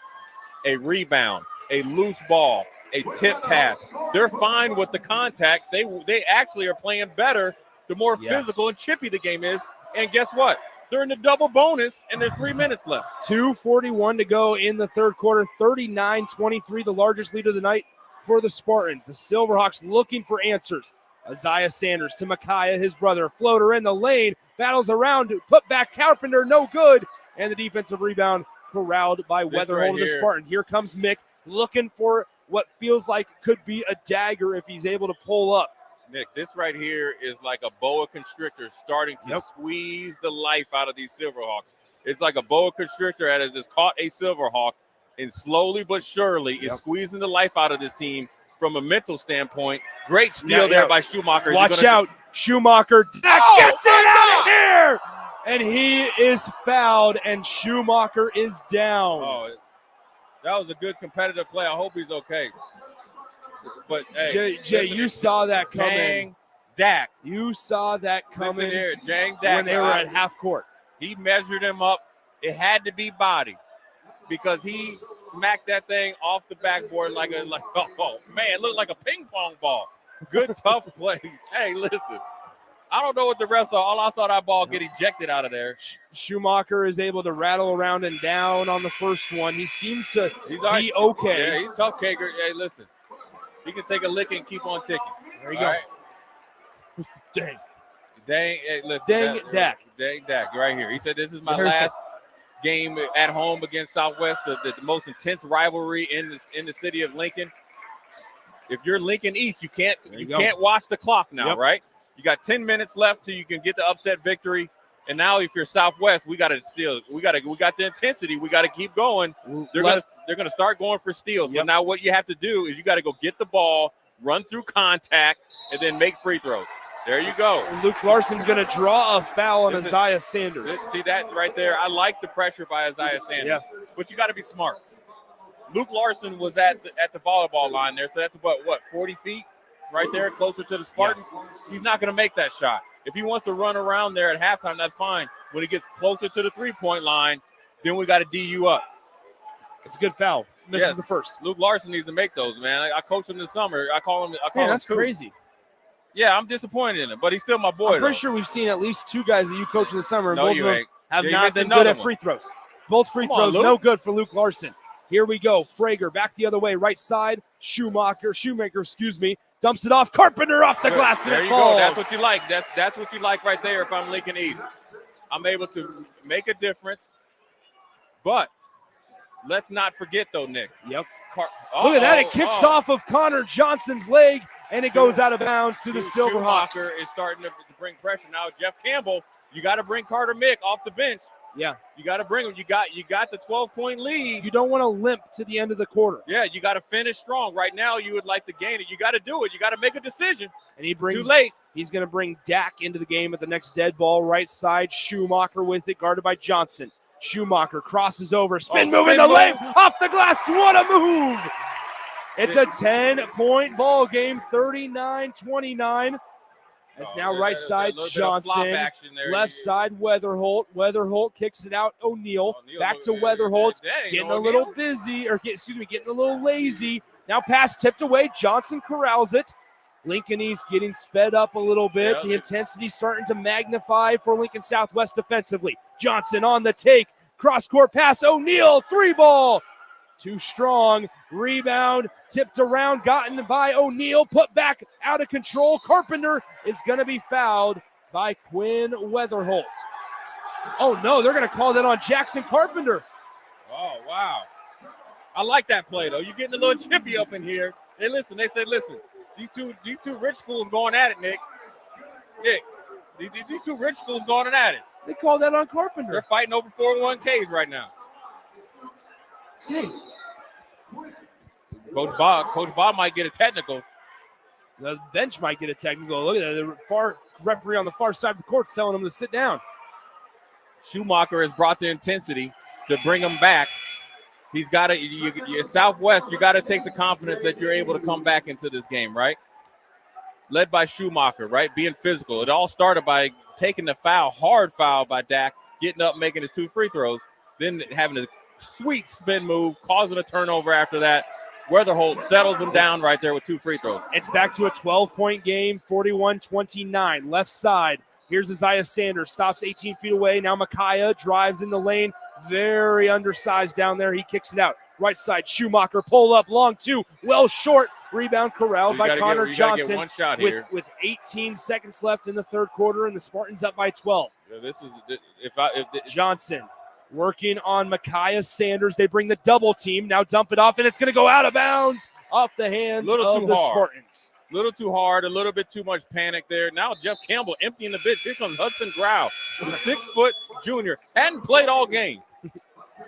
A rebound, a loose ball, a tip pass. They're fine with the contact. They actually are playing better the more physical and chippy the game is. And guess what? They're in the double bonus, and there's 3 minutes left. 2:41 to go in the third quarter. 39-23, the largest lead of the night for the Spartans. The Silverhawks looking for answers. Isaiah Sanders to Micaiah, his brother. Floater in the lane. Battles around. Put back Carpenter. No good. And the defensive rebound corralled by Weatherholt of the Spartan. Here comes Mick looking for what feels like could be a dagger if he's able to pull up. Nick, this right here is like a boa constrictor starting to squeeze the life out of these Silverhawks. It's like a boa constrictor that has just caught a Silverhawk and slowly but surely is squeezing the life out of this team from a mental standpoint. Great steal there by Schumacher. Watch out. Schumacher gets it out of here. And he is fouled, and Schumacher is down. Oh, that was a good competitive play. I hope he's okay. But hey, Jay, you saw that coming. Jang Dak. You saw that coming. Listen here, Jang Dak. When they were at half court. He measured him up. It had to be body because he smacked that thing off the backboard like oh man, it looked like a ping pong ball. Good tough play. Hey, listen. I don't know what the rest are. All I saw that ball get ejected out of there. Schumacher is able to rattle around and down on the first one. He seems to be okay. Yeah, he's tough, Kager. Hey, listen. He can take a lick and keep on ticking. There you go. Right? Dang. Hey, listen. Dang Dak. Dang Dak, right here. He said, this is my last game at home against Southwest, the most intense rivalry in the city of Lincoln. If you're Lincoln East, you can't watch the clock now, right? You got 10 minutes left till you can get the upset victory. And now if you're Southwest, we got the intensity. We got to keep going. They're going to start going for steals. So now what you have to do is you got to go get the ball, run through contact, and then make free throws. There you go. And Luke Larson's going to draw a foul on Isaiah Sanders. See that right there? I like the pressure by Isaiah Sanders. Yeah. But you got to be smart. Luke Larson was at the volleyball line there, so that's what 40 feet right there, closer to the Spartan. Yeah. He's not going to make that shot. If he wants to run around there at halftime, that's fine. When he gets closer to the three-point line, then we got to D you up. It's a good foul. Misses the first. Luke Larson needs to make those, man. I coach him this summer. I call him. That's crazy. Yeah, I'm disappointed in him, but he's still my boy. I'm pretty sure we've seen at least 2 guys that you coach in the summer. And no, both you of them ain't. have not been good at free throws. Both free throws, no good for Luke Larson. Here we go. Frager back the other way, right side. Shoemaker, dumps it off. Carpenter off the glass, and there it you falls. Go. That's what you like. That's what you like right there. If I'm Lincoln East, I'm able to make a difference. But let's not forget, though, Nick. Yep. Look at that. It kicks off of Connor Johnson's leg, and it goes out of bounds to the Silverhawks. Schumacher is starting to bring pressure now. Jeff Campbell, you got to bring Carter Mick off the bench. Yeah. You got to bring him. You got the 12-point lead. You don't want to limp to the end of the quarter. Yeah, you got to finish strong. Right now, you would like to gain it. You got to do it. You got to make a decision. And he brings too late. He's going to bring Dak into the game at the next dead ball. Right side, Schumacher with it, guarded by Johnson. Schumacher crosses over, spin move in the lane, off the glass. What a move! It's a 10-point ball game, 39-29. That's now right side Johnson, left side Weatherholt. Weatherholt kicks it out. O'Neal back to Weatherholt, getting a little busy, getting a little lazy. Now pass tipped away. Johnson corrals it. Lincoln East getting sped up a little bit. The intensity starting to magnify for Lincoln Southwest defensively. Johnson on the take. Cross-court pass. O'Neal, 3-ball. Too strong. Rebound. Tipped around. Gotten by O'Neal. Put back out of control. Carpenter is going to be fouled by Quinn Weatherholt. Oh, no. They're going to call that on Jackson Carpenter. Oh, wow. I like that play, though. You're getting a little chippy up in here. They said, listen. These two rich schools going at it, Nick. These two rich schools going at it. They call that on Carpenter. They're fighting over 401ks right now. Dang. Coach Bob might get a technical. The bench might get a technical. Look at that. The referee on the far side of the court telling him to sit down. Schumacher has brought the intensity to bring him back. He's got to, Southwest, you got to take the confidence that you're able to come back into this game, right? Led by Schumacher, right? Being physical. It all started by taking the foul, hard foul by Dak, getting up, making his 2 free throws, then having a sweet spin move, causing a turnover after that. Weatherholt settles him down right there with 2 free throws. It's back to a 12-point game, 41-29. Left side. Here's Isaiah Sanders. Stops 18 feet away. Now Micaiah drives in the lane. Very undersized down there. He kicks it out. Right side, Schumacher. Pull up, long 2. Well short. Rebound corralled by Connor Johnson with 18 seconds left in the third quarter, and the Spartans up by 12. Yeah, Johnson working on Micaiah Sanders. They bring the double team. Now dump it off, and it's going to go out of bounds off the hands of the Spartans. A little too hard, a little bit too much panic there. Now Jeff Campbell emptying the bench. Here comes Hudson Grau, the 6-foot junior. Hadn't played all game.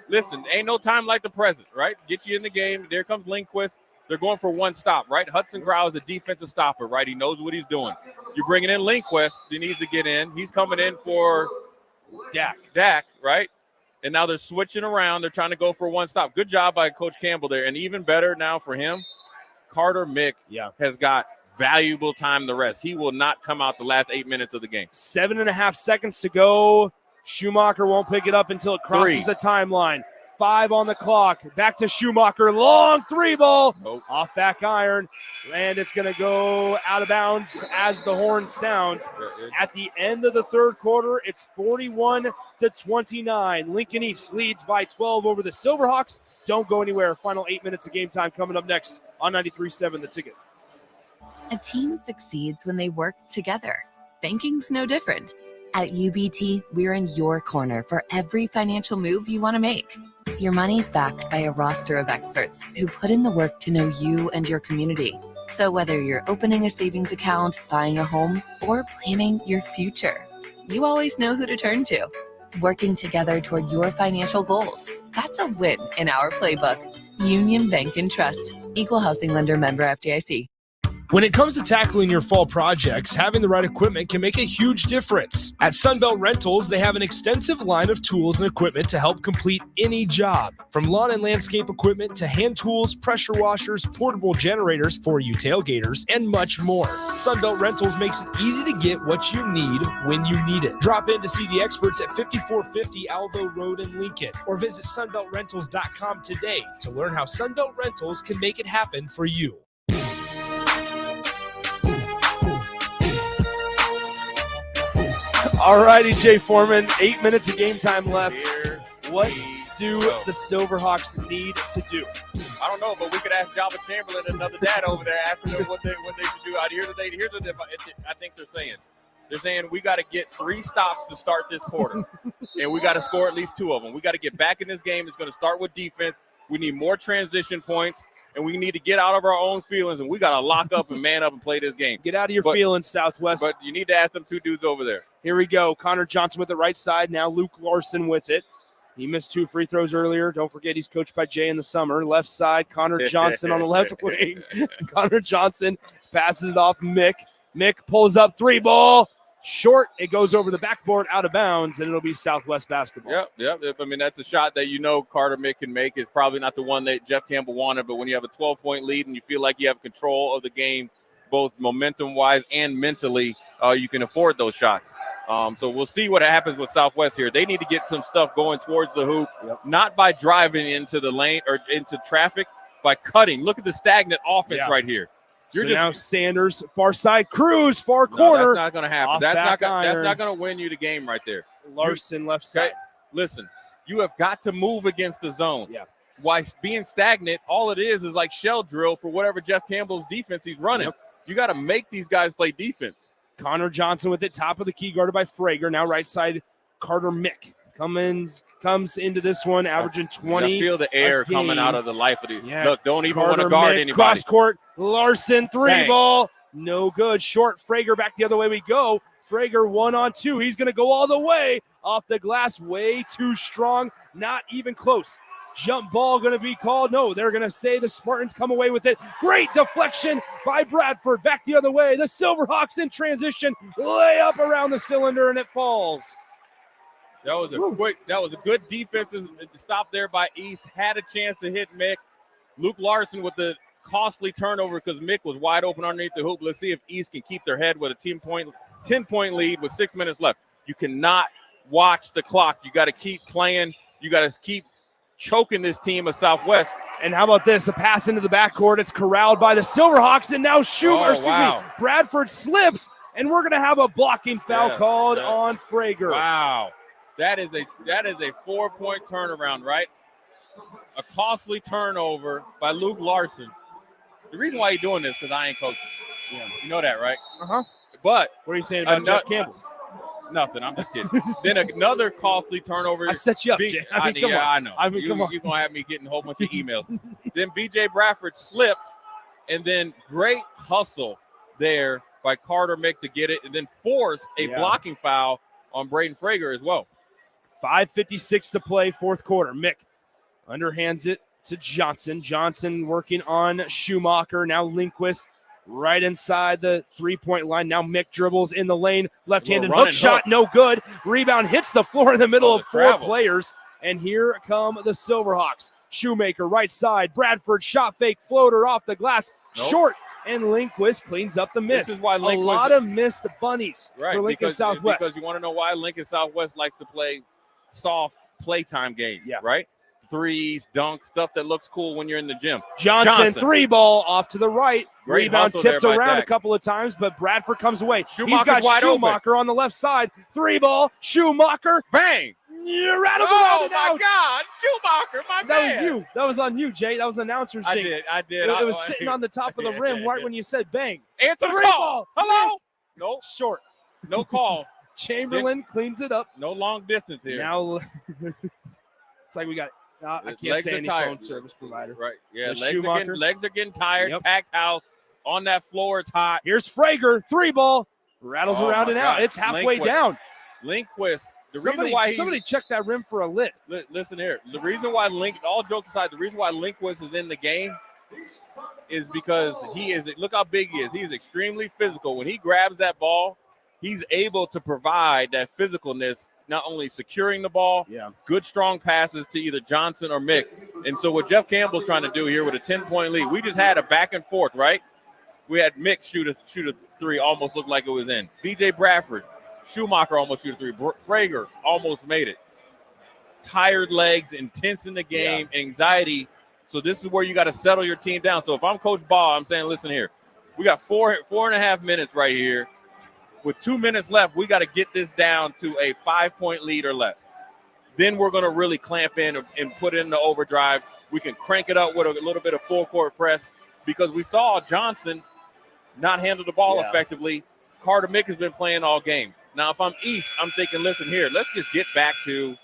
Listen, ain't no time like the present, right? Get you in the game. There comes Lindquist. They're going for one stop, right? Hudson Grau is a defensive stopper, right? He knows what he's doing. You're bringing in Lindquist. He needs to get in. He's coming in for Dak, right? And now they're switching around. They're trying to go for one stop. Good job by Coach Campbell there. And even better now for him, Carter Mick has got valuable time to rest. He will not come out the last 8 minutes of the game. 7.5 seconds to go. Schumacher won't pick it up until it crosses the timeline. 5 on the clock. Back to Schumacher. Long 3-ball. Nope. Off back iron. And it's going to go out of bounds as the horn sounds. At the end of the third quarter, it's 41-29. Lincoln East leads by 12 over the Silverhawks. Don't go anywhere. Final 8 minutes of game time coming up next on 93.7 The Ticket. A team succeeds when they work together. Banking's no different. At UBT, we're in your corner for every financial move you want to make. Your money's backed by a roster of experts who put in the work to know you and your community. So whether you're opening a savings account, buying a home, or planning your future, you always know who to turn to. Working together toward your financial goals. That's a win in our playbook. Union Bank and Trust. Equal housing lender, member FDIC. When it comes to tackling your fall projects, having the right equipment can make a huge difference. At Sunbelt Rentals, they have an extensive line of tools and equipment to help complete any job. From lawn and landscape equipment to hand tools, pressure washers, portable generators for you tailgaters, and much more. Sunbelt Rentals makes it easy to get what you need when you need it. Drop in to see the experts at 5450 Alvo Road in Lincoln, or visit sunbeltrentals.com today to learn how Sunbelt Rentals can make it happen for you. All righty, Jay Foreman, 8 minutes of game time left. What do the Silverhawks need to do? I don't know, but we could ask Java Chamberlain, another dad over there, asking them what they should do. Here's what I think they're saying. They're saying we got to get 3 stops to start this quarter, and we got to score at least 2 of them. We got to get back in this game. It's going to start with defense. We need more transition points, and we need to get out of our own feelings, and we got to lock up and man up and play this game. Get out of your feelings, Southwest. But you need to ask them 2 dudes over there. Here we go. Connor Johnson with the right side. Now Luke Larson with it. He missed 2 free throws earlier. Don't forget he's coached by Jay in the summer. Left side, Connor Johnson on the left wing. Connor Johnson passes it off Mick. Mick pulls up 3 ball. Short. It goes over the backboard, out of bounds, and it'll be Southwest basketball. Yep. I mean, that's a shot that Carter Mick can make. It's probably not the one that Jeff Campbell wanted, but when you have a 12-point lead and you feel like you have control of the game, both momentum-wise and mentally, you can afford those shots. So we'll see what happens with Southwest here. They need to get some stuff going towards the hoop, not by driving into the lane or into traffic, by cutting. Look at the stagnant offense right here. Now Sanders, far side, Cruz, far corner. That's not going to happen. That's not going to win you the game right there. Larson, left side. Listen, you have got to move against the zone. Yeah. While being stagnant, all it is like shell drill for whatever Jeff Campbell's defense he's running. You got to make these guys play defense. Connor Johnson with it, top of the key, guarded by Frager. Now right side, Carter Mick comes into this one, averaging 20. I feel the air coming out of the life of these. Look, don't even want to guard anybody. Cross court, Larson, 3 ball. No good. Short, Frager back the other way we go. Frager 1-on-2. He's going to go all the way off the glass. Way too strong. Not even close. Jump ball going to be called. No, they're going to say the Spartans come away with it. Great deflection by Bradford. Back the other way. The Silverhawks in transition. Lay up around the cylinder, and it falls. That was a good defensive stop there by East. Had a chance to hit Mick. Luke Larson with the costly turnover because Mick was wide open underneath the hoop. Let's see if East can keep their head with a 10-point lead with 6 minutes left. You cannot watch the clock. You got to keep playing. You got to keep choking this team of Southwest. And how about this? A pass into the backcourt. It's corralled by the Silverhawks, and now Bradford slips, and we're going to have a blocking foul called on Frager. Wow. That is a 4-point turnaround, right? A costly turnover by Luke Larson. The reason why he's doing this because I ain't coaching. Yeah. You know that, right? Uh-huh. But what are you saying about Jeff Campbell? Nothing. I'm just kidding. Then another costly turnover. I set you up, Jay. I know. You're going to have me getting a whole bunch of emails. Then B.J. Bradford slipped, and then great hustle there by Carter Mick to get it, and then forced a blocking foul on Braden Frager as well. 5:56 to play, fourth quarter. Mick underhands it to Johnson. Johnson working on Schumacher. Now Lindquist right inside the 3-point line. Now Mick dribbles in the lane. Left-handed hook shot, no good. Rebound hits the floor in the middle of 4 players. And here come the Silverhawks. Shoemaker, right side. Bradford, shot fake, floater off the glass. Short. And Lindquist cleans up the miss. This is why a lot of missed bunnies for Lincoln Southwest. Because you want to know why Lincoln Southwest likes to play soft playtime game, right? Threes, dunks, stuff that looks cool when you're in the gym. Johnson 3 ball off to the right. Rebound tipped around a couple of times, but Bradford comes away. He's got Schumacher on the left side. 3 ball, Schumacher. Bang! Rattles around and out. Oh, my God. Schumacher, my man. That was you. That was on you, Jay. That was announcer's Jay. I did. It was sitting on the top of the rim right when you said bang. Answer the call. Hello? Nope. Short. No call. Chamberlain cleans it up. No long distance here. Now it's like we got I can't say any phone service provider. Right. Yeah, legs are getting tired. Packed house. On that floor, it's hot. Here's Frager, 3 ball. Rattles around and out. It's halfway down. Lindquist. Somebody check that rim for a lit. Listen here. The reason why all jokes aside, the reason why Lindquist is in the game is because look how big he is. He's extremely physical. When he grabs that ball, he's able to provide that physicalness, not only securing the ball, good strong passes to either Johnson or Mick. And so what Jeff Campbell's trying to do here with a 10-point lead, we just had a back and forth, right? We had Mick shoot a three, almost looked like it was in. B.J. Bradford, Schumacher almost shoot a three. Frager almost made it. Tired legs, intense in the game, anxiety. So this is where you got to settle your team down. So if I'm Coach Ball, I'm saying, listen here. We got four and a half minutes right here. With 2 minutes left, we got to get this down to a 5-point lead or less. Then we're going to really clamp in and put in the overdrive. We can crank it up with a little bit of full court press because we saw Johnson not handle the ball effectively. Carter Mick has been playing all game. Now, if I'm East, I'm thinking, listen here, let's just get back to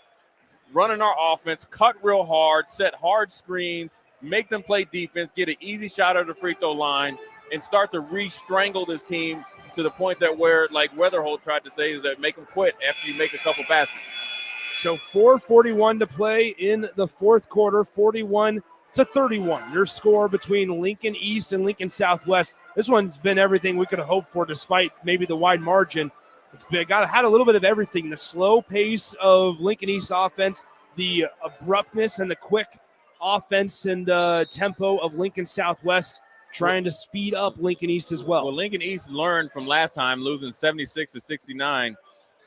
running our offense, cut real hard, set hard screens, make them play defense, get an easy shot at the free throw line, and start to re-strangle this team to the point that where, like Weatherholt tried to say, is that make them quit after you make a couple baskets. So 4:41 to play in the fourth quarter, 41-31. Your score between Lincoln East and Lincoln Southwest. This one's been everything we could have hoped for despite maybe the wide margin. It's had a little bit of everything. The slow pace of Lincoln East offense, the abruptness and the quick offense and tempo of Lincoln Southwest, trying to speed up Lincoln East as well. Well, Lincoln East learned from last time, losing 76-69,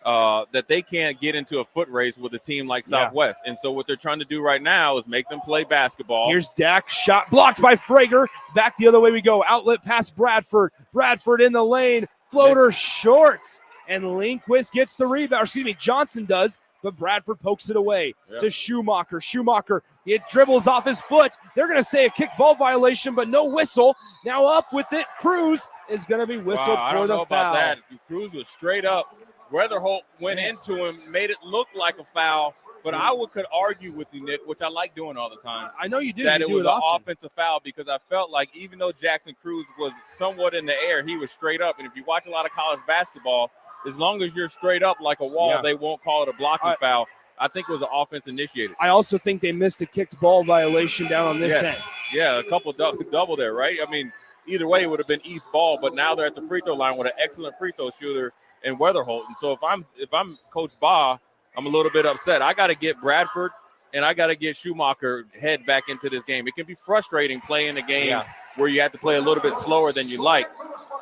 that they can't get into a foot race with a team like Southwest. And so what they're trying to do right now is make them play basketball. Here's Dak, shot blocked by Frager. Back the other way we go. Outlet pass Bradford. Bradford in the lane. Floater short. And Lindquist gets the rebound. Johnson does, but Bradford pokes it away to Schumacher. Schumacher, it dribbles off his foot. They're going to say a kickball violation, but no whistle. Now up with it. Cruz is going to be whistled for the foul. About that. Cruz was straight up. Weatherholt went into him, made it look like a foul, but I could argue with you, Nick, which I like doing all the time. I know you do. That you it do was it an often. offensive foul because I felt like even though Jackson Cruz was somewhat in the air, he was straight up. And if you watch a lot of college basketball, as long as you're straight up like a wall, they won't call it a blocking foul. I think it was an offense initiated. I also think they missed a kicked ball violation down on this end. Yeah, a couple double there, right? I mean, either way, it would have been East ball, but now they're at the free throw line with an excellent free throw shooter in Weatherholt. And so if I'm Coach Baugh, I'm a little bit upset. I got to get Bradford and I got to get Schumacher head back into this game. It can be frustrating playing a game where you have to play a little bit slower than you like,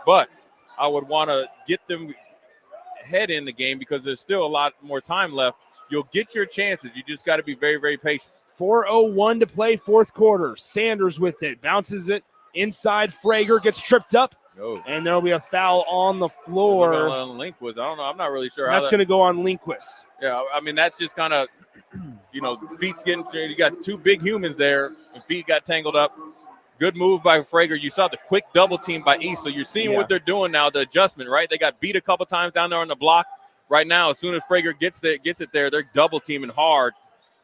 but I would want to get them head in the game because there's still a lot more time left. You'll get your chances. You just got to be very, very patient. 4:01 to play, fourth quarter. Sanders with it, bounces it inside. Frager gets tripped up, and there'll be a foul on the floor. Lindquist. I don't know. I'm not really sure. That's going to go on Lindquist. Yeah, I mean, that's just kind of, feet's getting, you got two big humans there, and feet got tangled up. Good move by Frager. You saw the quick double team by East. So you're seeing what they're doing now, the adjustment, right? They got beat a couple times down there on the block. Right now, as soon as Frager gets it there, they're double teaming hard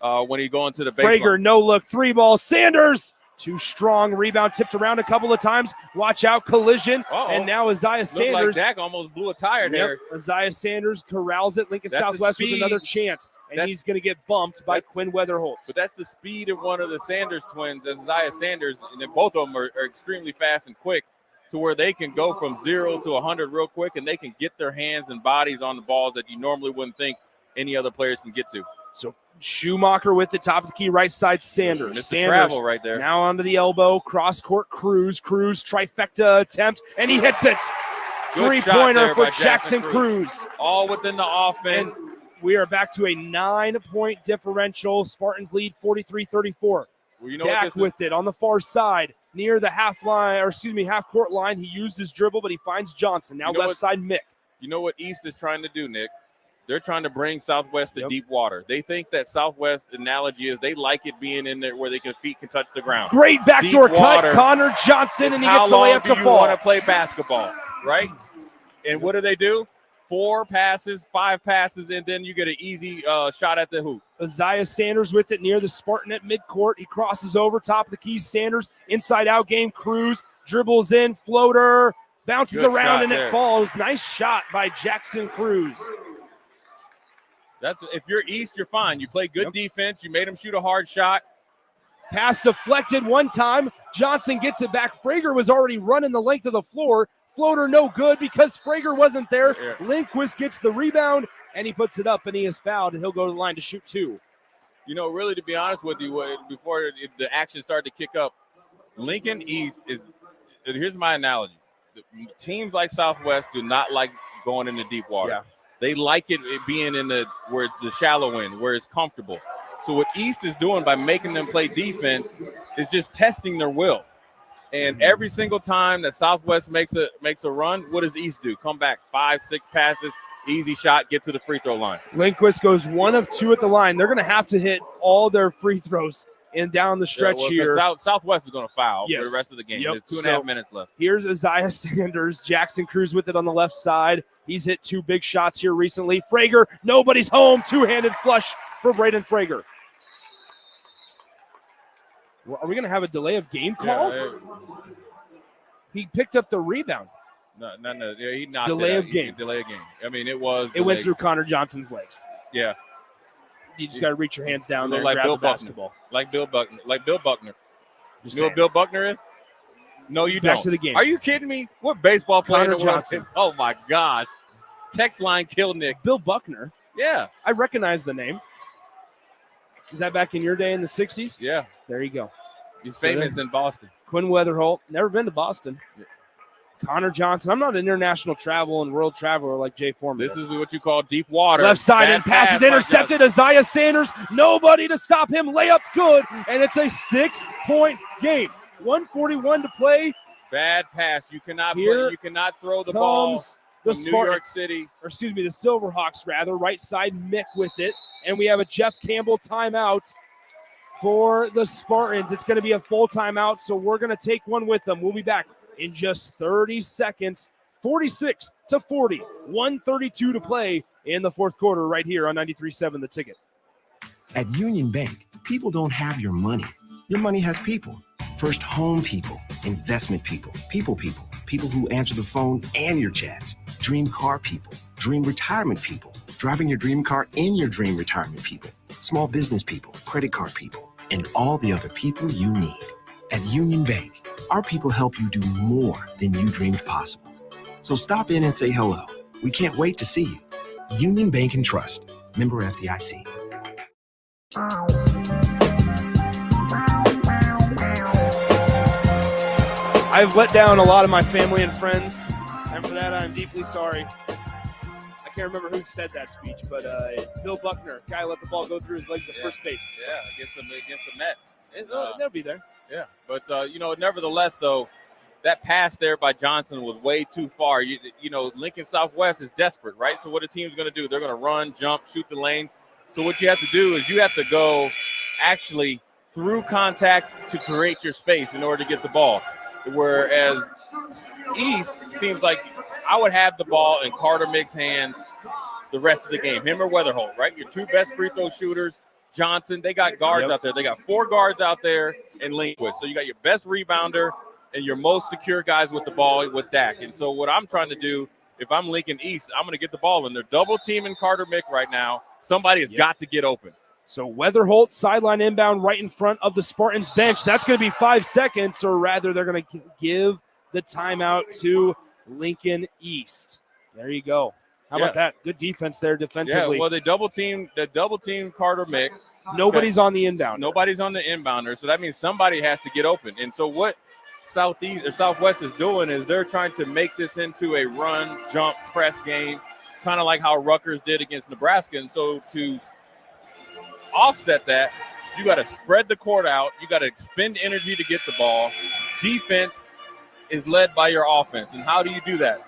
when he go into the baseline. Frager, no look, three ball. Sanders, too strong. Rebound tipped around a couple of times. Watch out, collision. And now Isaiah Sanders. Like Dak almost blew a tire there. Isaiah Sanders corrals it. Lincoln Southwest with another chance. And he's going to get bumped by Quinn Weatherholt. But that's the speed of one of the Sanders twins, Isaiah Sanders, and then both of them are extremely fast and quick to where they can go from 0 to 100 real quick, and they can get their hands and bodies on the balls that you normally wouldn't think any other players can get to. So Schumacher with the top of the key, right side Sanders. Mr. Sanders Travel right there. Now onto the elbow, cross-court Cruz. Cruz trifecta attempt, and he hits it. Three-pointer for Jackson Cruz. All within the offense. And we are back to a 9-point differential. Spartans lead 43-34. Well, you know Dak with it on the far side near the half court line. He used his dribble, but he finds Johnson. Now left side Mick. You know what East is trying to do, Nick? They're trying to bring Southwest to deep water. They think that Southwest analogy is they like it being in there where feet can touch the ground. Great backdoor cut, Connor Johnson, and he gets the layup to fall. How long do you want to play basketball, right? And what do? 4 passes, 5 passes, and then you get an easy shot at the hoop. Isaiah Sanders with it near the Spartan at midcourt. He crosses over top of the key. Sanders inside-out game. Cruz dribbles in, floater, bounces around, and it falls. Nice shot by Jackson Cruz. If you're East, you're fine. You play good defense. You made him shoot a hard shot. Pass deflected one time. Johnson gets it back. Frager was already running the length of the floor. Floater no good because Frager wasn't there. Yeah. Lindquist gets the rebound, and he puts it up, and he is fouled, and he'll go to the line to shoot 2. You know, really, to be honest with you, before the action started to kick up, Lincoln East is – here's my analogy. Teams like Southwest do not like going into deep water. Yeah. They like it being in the shallow end, where it's comfortable. So what East is doing by making them play defense is just testing their will. And every single time that Southwest makes a run, what does East do? Come back 5-6 passes, easy shot, get to the free throw line. Lindquist goes 1 of 2 at the line. They're going to have to hit all their free throws and down the stretch here. Southwest is going to foul Yes. for the rest of the game. Yep. There's 2.5 minutes left. Here's Isaiah Sanders. Jackson Cruz with it on the left side. He's hit 2 big shots here recently. Frager, nobody's home. Two-handed flush for Braden Frager. Are we going to have a delay of game call? Yeah, He picked up the rebound. no. Yeah, he knocked Delay it out. of game. Delay of game. I mean, it was. It went through Connor Johnson's legs. Yeah. You just got to reach your hands down there and like grab Bill the basketball. Like Bill Buckner. Just You know saying. what Bill Buckner is? No, you Back don't. to the game. Are you kidding me? What baseball player Connor in the world? Johnson. Oh my gosh. Text line kill Nick. Bill Buckner. Yeah. I recognize the name. Is that back in your day in the 60s? Yeah. There you go. He's So famous then- in Boston. Quinn Weatherholt, never been to Boston. Yeah. Connor Johnson. I'm not an international travel and world traveler like Jay Foreman. This is what you call deep water. Left side Bad and pass is by intercepted. Isaiah Sanders, nobody to stop him. Layup good, and it's a 6-point game. 1:41 to play. Bad pass. You cannot Here you cannot throw the ball Comes the from New York Spartans, City. or excuse me, the Silverhawks rather. Right side Mick with it, and we have a Jeff Campbell timeout for the Spartans. It's going to be a full timeout, so we're going to take one with them. We'll be back in just 30 seconds. 46-40, 1:32 to play in the fourth quarter right here on 93.7 The Ticket. At Union Bank, people don't have your money. Your money has people. First home people, investment people, people who answer the phone and your chats, dream car people, dream retirement people, driving your dream car in your dream retirement people, small business people, credit card people, and all the other people you need. At Union Bank, our people help you do more than you dreamed possible. So stop in and say hello. We can't wait to see you. Union Bank and Trust. Member FDIC. I've let down a lot of my family and friends, and for that I'm deeply sorry. I can't remember who said that speech, but Bill Buckner, guy let the ball go through his legs at first base. Yeah, against the Mets. They'll be there. Yeah, but nevertheless, though, that pass there by Johnson was way too far. You know, Lincoln Southwest is desperate, right? So what a team's going to do? They're going to run, jump, shoot the lanes. So what you have to do is you have to go actually through contact to create your space in order to get the ball. Whereas East seems like I would have the ball in Carter Mick's hands the rest of the game. Him or Weatherholt, right? Your two best free throw shooters. Johnson, they got guards out there. They got 4 guards out there and Lindquist. So you got your best rebounder and your most secure guys with the ball with Dak. And so what I'm trying to do, if I'm Lincoln East, I'm going to get the ball in. They're double teaming Carter Mick right now. Somebody has got to get open. So Weatherholt, sideline inbound right in front of the Spartans bench. That's going to be 5 seconds, or rather they're going to give the timeout to Lincoln East. There you go. How about that? Good defense there defensively. Yeah, well, they double team Carter Mick. Nobody's on the inbound. Nobody's on the inbounder, so that means somebody has to get open. And so what Southeast or Southwest is doing is they're trying to make this into a run, jump, press game, kind of like how Rutgers did against Nebraska. And so to offset that, you got to spread the court out. You got to expend energy to get the ball. Defense is led by your offense. And how do you do that?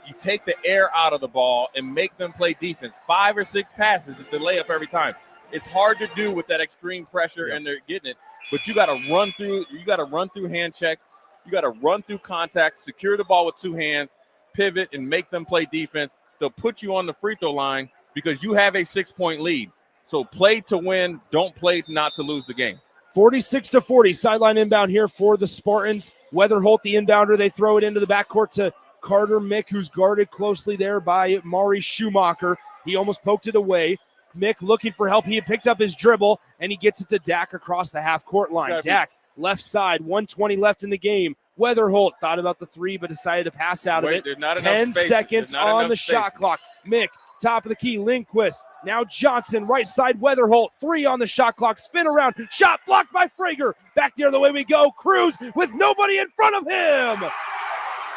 You take the air out of the ball and make them play defense. 5 or 6 passes is the layup every time. It's hard to do with that extreme pressure, and they're getting it. But you got to run through. You got to run through hand checks. You got to run through contact, secure the ball with 2 hands, pivot, and make them play defense. They'll put you on the free throw line because you have a 6-point lead. So play to win. Don't play not to lose the game. 46-40, sideline inbound here for the Spartans. Weatherholt, the inbounder, they throw it into the backcourt to Carter Mick, who's guarded closely there by Maury Schumacher. He almost poked it away. Mick looking for help. He had picked up his dribble, and he gets it to Dak across the half-court line. Dak, left side, 1:20 left in the game. Weatherholt thought about the three, but decided to pass out of it. 10 seconds on the shot clock. Mick, top of the key, Lindquist. Now Johnson, right side, Weatherholt. 3 on the shot clock. Spin around. Shot blocked by Frager. Back the other way we go. Cruz with nobody in front of him.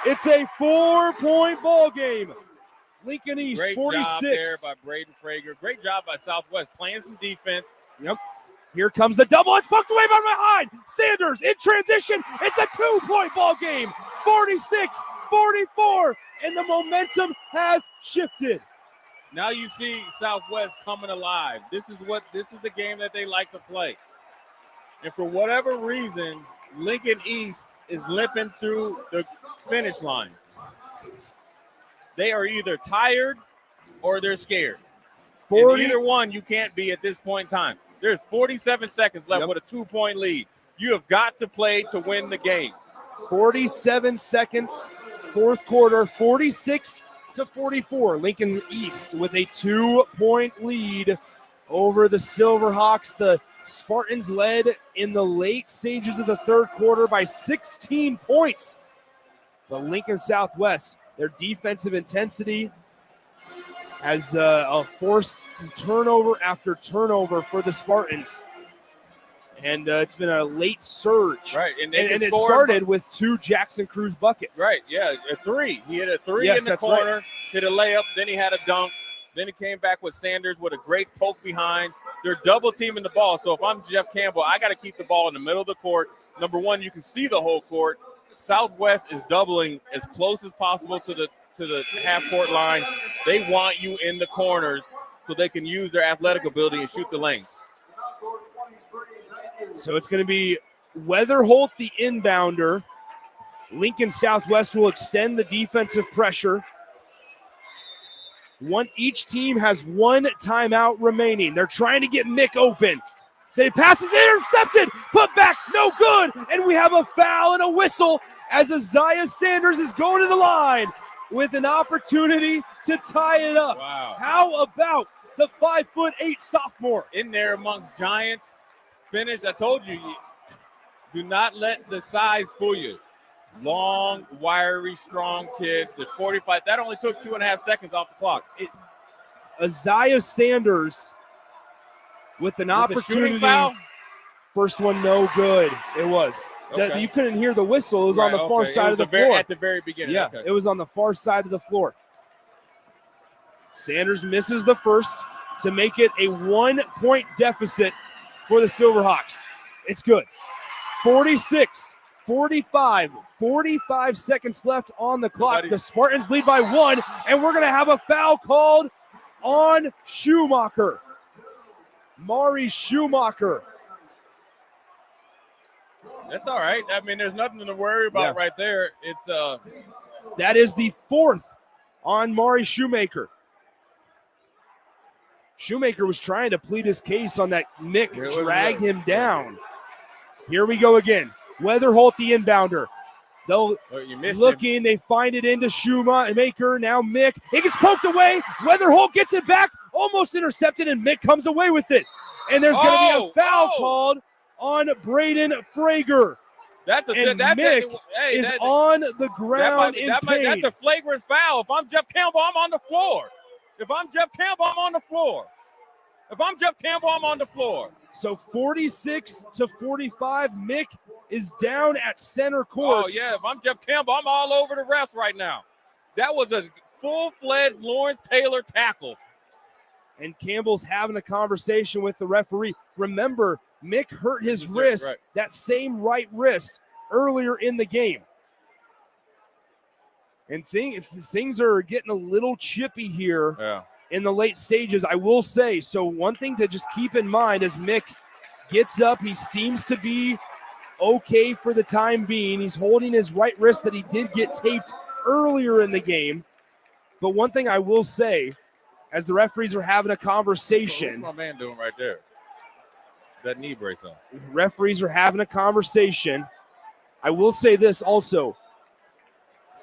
It's a 4-point ball game. Lincoln East, Great 46. job there by Braden Frager. Great job by Southwest playing some defense. Yep. Here comes the double. It's poked away by behind. Sanders in transition. It's a 2-point ball game. 46-44, and the momentum has shifted. Now you see Southwest coming alive. This is the game that they like to play. And for whatever reason, Lincoln East is limping through the finish line. They are either tired or they're scared. And either one you can't be at this point in time. There's 47 seconds left with a 2-point lead. You have got to play to win the game. 47 seconds, fourth quarter, 46-44. Lincoln East with a 2-point lead over the Silverhawks. The Spartans led in the late stages of the third quarter by 16 points. But Lincoln Southwest, their defensive intensity has a forced turnover after turnover for the Spartans. And it's been a late surge. Right. And it started with 2 Jackson Cruz buckets. Right, yeah, a 3. He hit a 3 in the corner, hit a layup, then he had a dunk. Then he came back with Sanders with a great poke behind. They're double teaming the ball. So if I'm Jeff Campbell, I got to keep the ball in the middle of the court. Number one, you can see the whole court. Southwest is doubling as close as possible to the half-court line. They want you in the corners so they can use their athletic ability and shoot the lanes. So it's going to be Weatherholt, the inbounder. Lincoln Southwest will extend the defensive pressure. Each team has 1 timeout remaining. They're trying to get Mick open. The pass is intercepted, put back, no good, and we have a foul and a whistle as Isaiah Sanders is going to the line with an opportunity to tie it up. Wow. How about the 5'8" sophomore? In there amongst giants, finish. I told you, do not let the size fool you. Long, wiry, strong kids. It's 45. That only took 2.5 seconds off the clock. Isaiah Sanders with an opportunity. Foul? First one, no good. It was. Okay. You couldn't hear the whistle. It was on the far side of the floor. At the very beginning. Yeah, It was on the far side of the floor. Sanders misses the first to make it a 1-point deficit for the Silverhawks. It's good. 46-45, 45 seconds left on the clock. The Spartans lead by 1, and we're going to have a foul called on Schumacher. Mari Schumacher. That's all right. I mean, there's nothing to worry about right there. It's that is the 4th on Mari Shoemaker. Shoemaker was trying to plead his case on that. Mick dragged him down. Here we go again. Weatherholt, the inbounder. They'll looking, they find it into Shoemaker. Now Mick. It gets poked away. Weatherholt gets it back. Almost intercepted, and Mick comes away with it. And there's going to be a foul called on Braden Frager. Mick is on the ground in pain. That's a flagrant foul. If I'm Jeff Campbell, I'm on the floor. If I'm Jeff Campbell, I'm on the floor. So 46-45, Mick is down at center court. Oh, yeah, if I'm Jeff Campbell, I'm all over the refs right now. That was a full-fledged Lawrence Taylor tackle. And Campbell's having a conversation with the referee. Remember, Mick hurt his wrist, that same right wrist, earlier in the game. And things are getting a little chippy here in the late stages, I will say. So one thing to just keep in mind as Mick gets up, he seems to be okay for the time being. He's holding his right wrist that he did get taped earlier in the game. But one thing I will say, as the referees are having a conversation. What's my man doing right there? That knee brace on. Referees are having a conversation. I will say this also.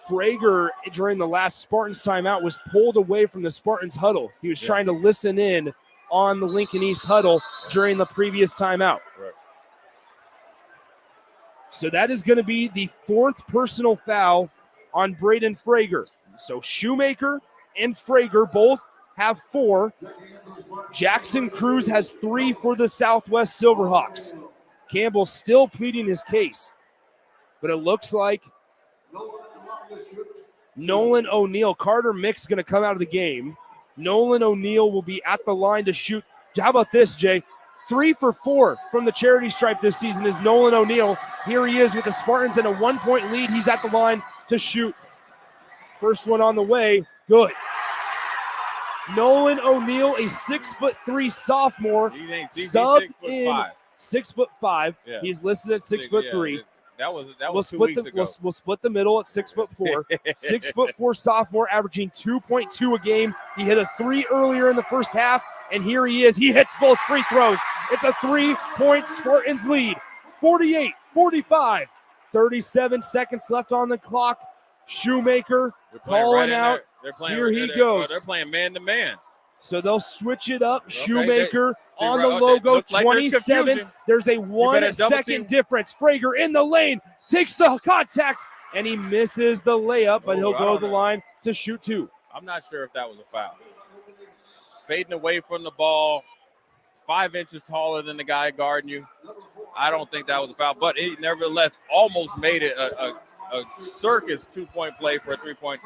Frager, during the last Spartans timeout, was pulled away from the Spartans huddle. He was trying to listen in on the Lincoln East huddle during the previous timeout. Right. So that is going to be the 4th personal foul on Braden Frager. So Shoemaker and Frager both have 4. Jackson Cruz has 3 for the Southwest Silverhawks. Campbell still pleading his case, but it looks like Nolan O'Neill, Carter Mick's going to come out of the game. Nolan O'Neill will be at the line to shoot. How about this, Jay? 3 for 4 from the charity stripe this season is Nolan O'Neill. Here he is with the Spartans in a 1-point lead. He's at the line to shoot. First one on the way. Good. Nolan O'Neill, a 6'3" sophomore, sub in 6'5". Yeah. He's listed at 6'3". Yeah, that was 2 weeks ago. We'll split the middle at 6'4". 6'4" sophomore, averaging 2.2 a game. He hit a 3 earlier in the first half, and here he is. He hits both free throws. It's a 3-point Spartans lead. 48-45. 37 seconds left on the clock. Shoemaker calling out. Here he goes. They're playing man-to-man. So they'll switch it up. Shoemaker on the logo, 27. There's a 1 second difference. Frager in the lane, takes the contact, and he misses the layup, but he'll go to the line to shoot 2. I'm not sure if that was a foul. Fading away from the ball, 5 inches taller than the guy guarding you. I don't think that was a foul, but he nevertheless almost made it a circus 2-point play for a 3-point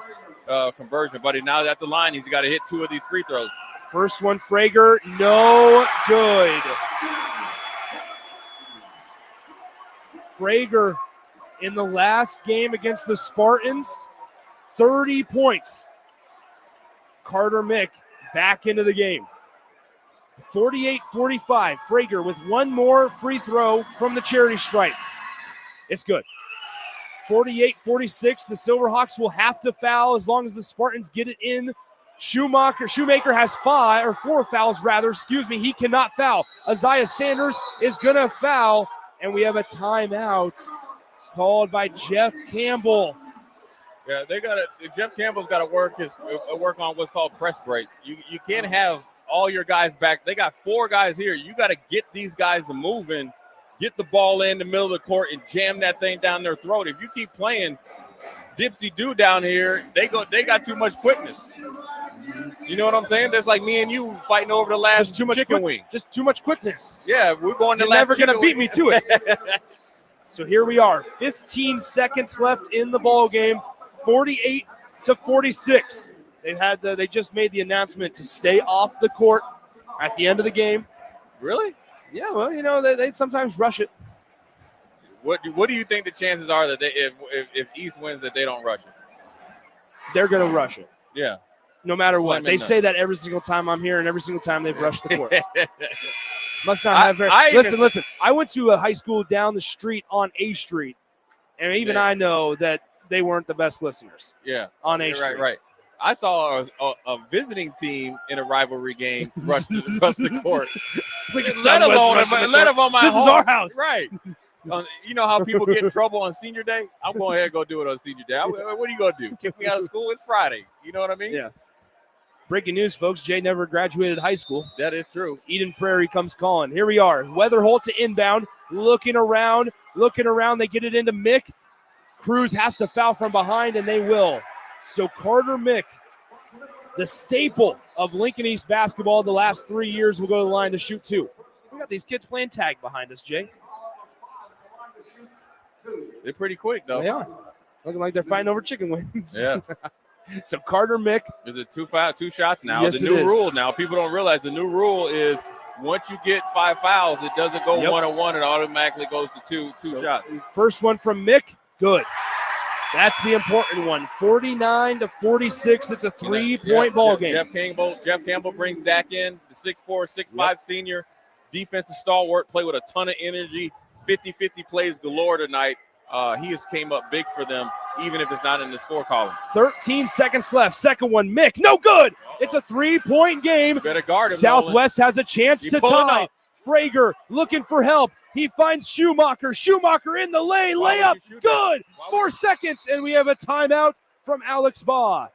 conversion. But now at the line, he's got to hit 2 of these free throws. First one, Frager, no good. Frager in the last game against the Spartans, 30 points. Carter Mick back into the game. 48-45. Frager with 1 more free throw from the charity stripe. It's good. 48-46. The Silverhawks will have to foul as long as the Spartans get it in. Shoemaker has 4 fouls rather. He cannot foul. Isaiah Sanders is going to foul, and we have a timeout called by Jeff Campbell. Yeah, Jeff Campbell's got to work on what's called press break. You can't have all your guys back. They got 4 guys here. You got to get these guys moving, get the ball in the middle of the court, and jam that thing down their throat. If you keep playing dipsy-do down here, they got too much quickness. You know what I'm saying? That's like me and you fighting over the last chicken wing. Just too much quickness. Yeah, we're going to You're never going to beat me to it. So here we are, 15 seconds left in the ball game, 48-46. They just made the announcement to stay off the court at the end of the game. Really? Yeah, well, they sometimes rush it. What do you think the chances are that if East wins that they don't rush it? They're going to rush it. Yeah. No matter what. They say that every single time I'm here, and every single time they've rushed the court. Must not have very. Listen. I went to a high school down the street on A Street, and even I know that they weren't the best listeners. Yeah. On A Street. Right. I saw a visiting team in a rivalry game rush the court. let alone my This home. is our house. Right. You know how people get in trouble on senior day? I'm going ahead and go do it on senior day. What are you going to do? Kick me out of school? It's Friday. You know what I mean? Yeah. Breaking news, folks. Jay never graduated high school. That is true. Eden Prairie comes calling. Here we are. Weatherholt to inbound. Looking around. They get it into Mick. Cruz has to foul from behind, and they will. So Carter Mick, the staple of Lincoln East basketball the last 3 years, will go to the line to shoot 2. We got these kids playing tag behind us, Jay. They're pretty quick, though. They are. Looking like they're fighting over chicken wings. Yeah. So Carter Mick. Is it 2 shots now? Yes, the new rule now, people don't realize the new rule is once you get 5 fouls, it doesn't go 1-on-1. It automatically goes to two shots. First one from Mick. Good. That's the important one. 49-46. It's a 3-point ball game. Jeff Campbell brings Dak in, the 6'4", 6'5" senior, defensive stalwart, play with a ton of energy, 50-50 plays galore tonight. He has came up big for them, even if it's not in the score column. 13 seconds left. Second one, Mick. No good. It's a 3-point game. Better guard him, Southwest has a chance to tie. Frager looking for help. He finds Schumacher. Schumacher in the lane. Layup. Good. 4 seconds, and we have a timeout from Alex Baugh.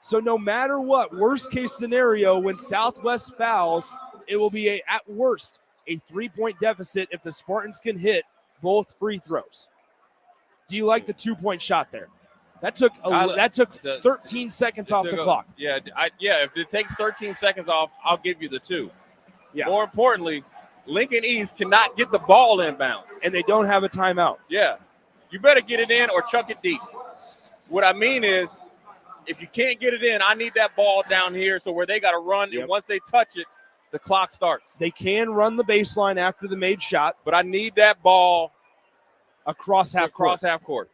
So no matter what, worst case scenario, when Southwest fouls, it will be at worst a 3-point deficit if the Spartans can hit both free throws. Do you like the 2-point shot there? That took 13 seconds off the clock. Yeah, if it takes 13 seconds off, I'll give you the 2. Yeah. More importantly, Lincoln East cannot get the ball inbound. And they don't have a timeout. Yeah. You better get it in or chuck it deep. What I mean is, if you can't get it in, I need that ball down here so where they got to run, and once they touch it, the clock starts. They can run the baseline after the made shot. But I need that ball across half court.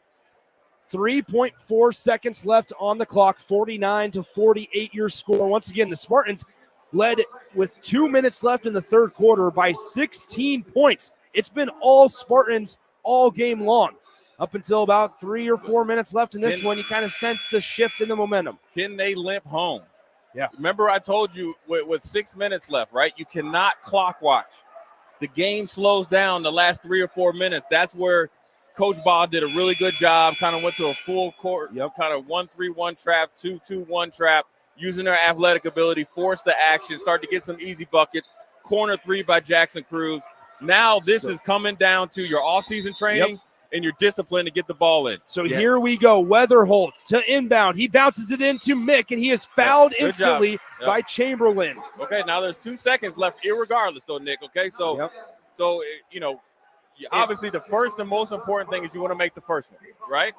3.4 seconds left on the clock, 49-48 your score. Once again, the Spartans led with 2 minutes left in the third quarter by 16 points. It's been all Spartans all game long. Up until about 3 or 4 minutes left in this one, you kind of sensed a shift in the momentum. Can they limp home? Yeah. Remember I told you with 6 minutes left, right? You cannot clock watch. The game slows down the last 3 or 4 minutes. That's where Coach Bob did a really good job, kind of went to a full court, kind of 1-3-1 trap, 2-2-1 trap, using their athletic ability, force the action, start to get some easy buckets, corner 3 by Jackson Cruz. Now this is coming down to your all-season training and your discipline to get the ball in. So here we go. Weatherholtz to inbound. He bounces it into Mick, and he is fouled instantly by Chamberlain. Okay, now there's 2 seconds left, irregardless, though, Nick. Okay, so, you know, obviously the first and most important thing is you want to make the first one, right?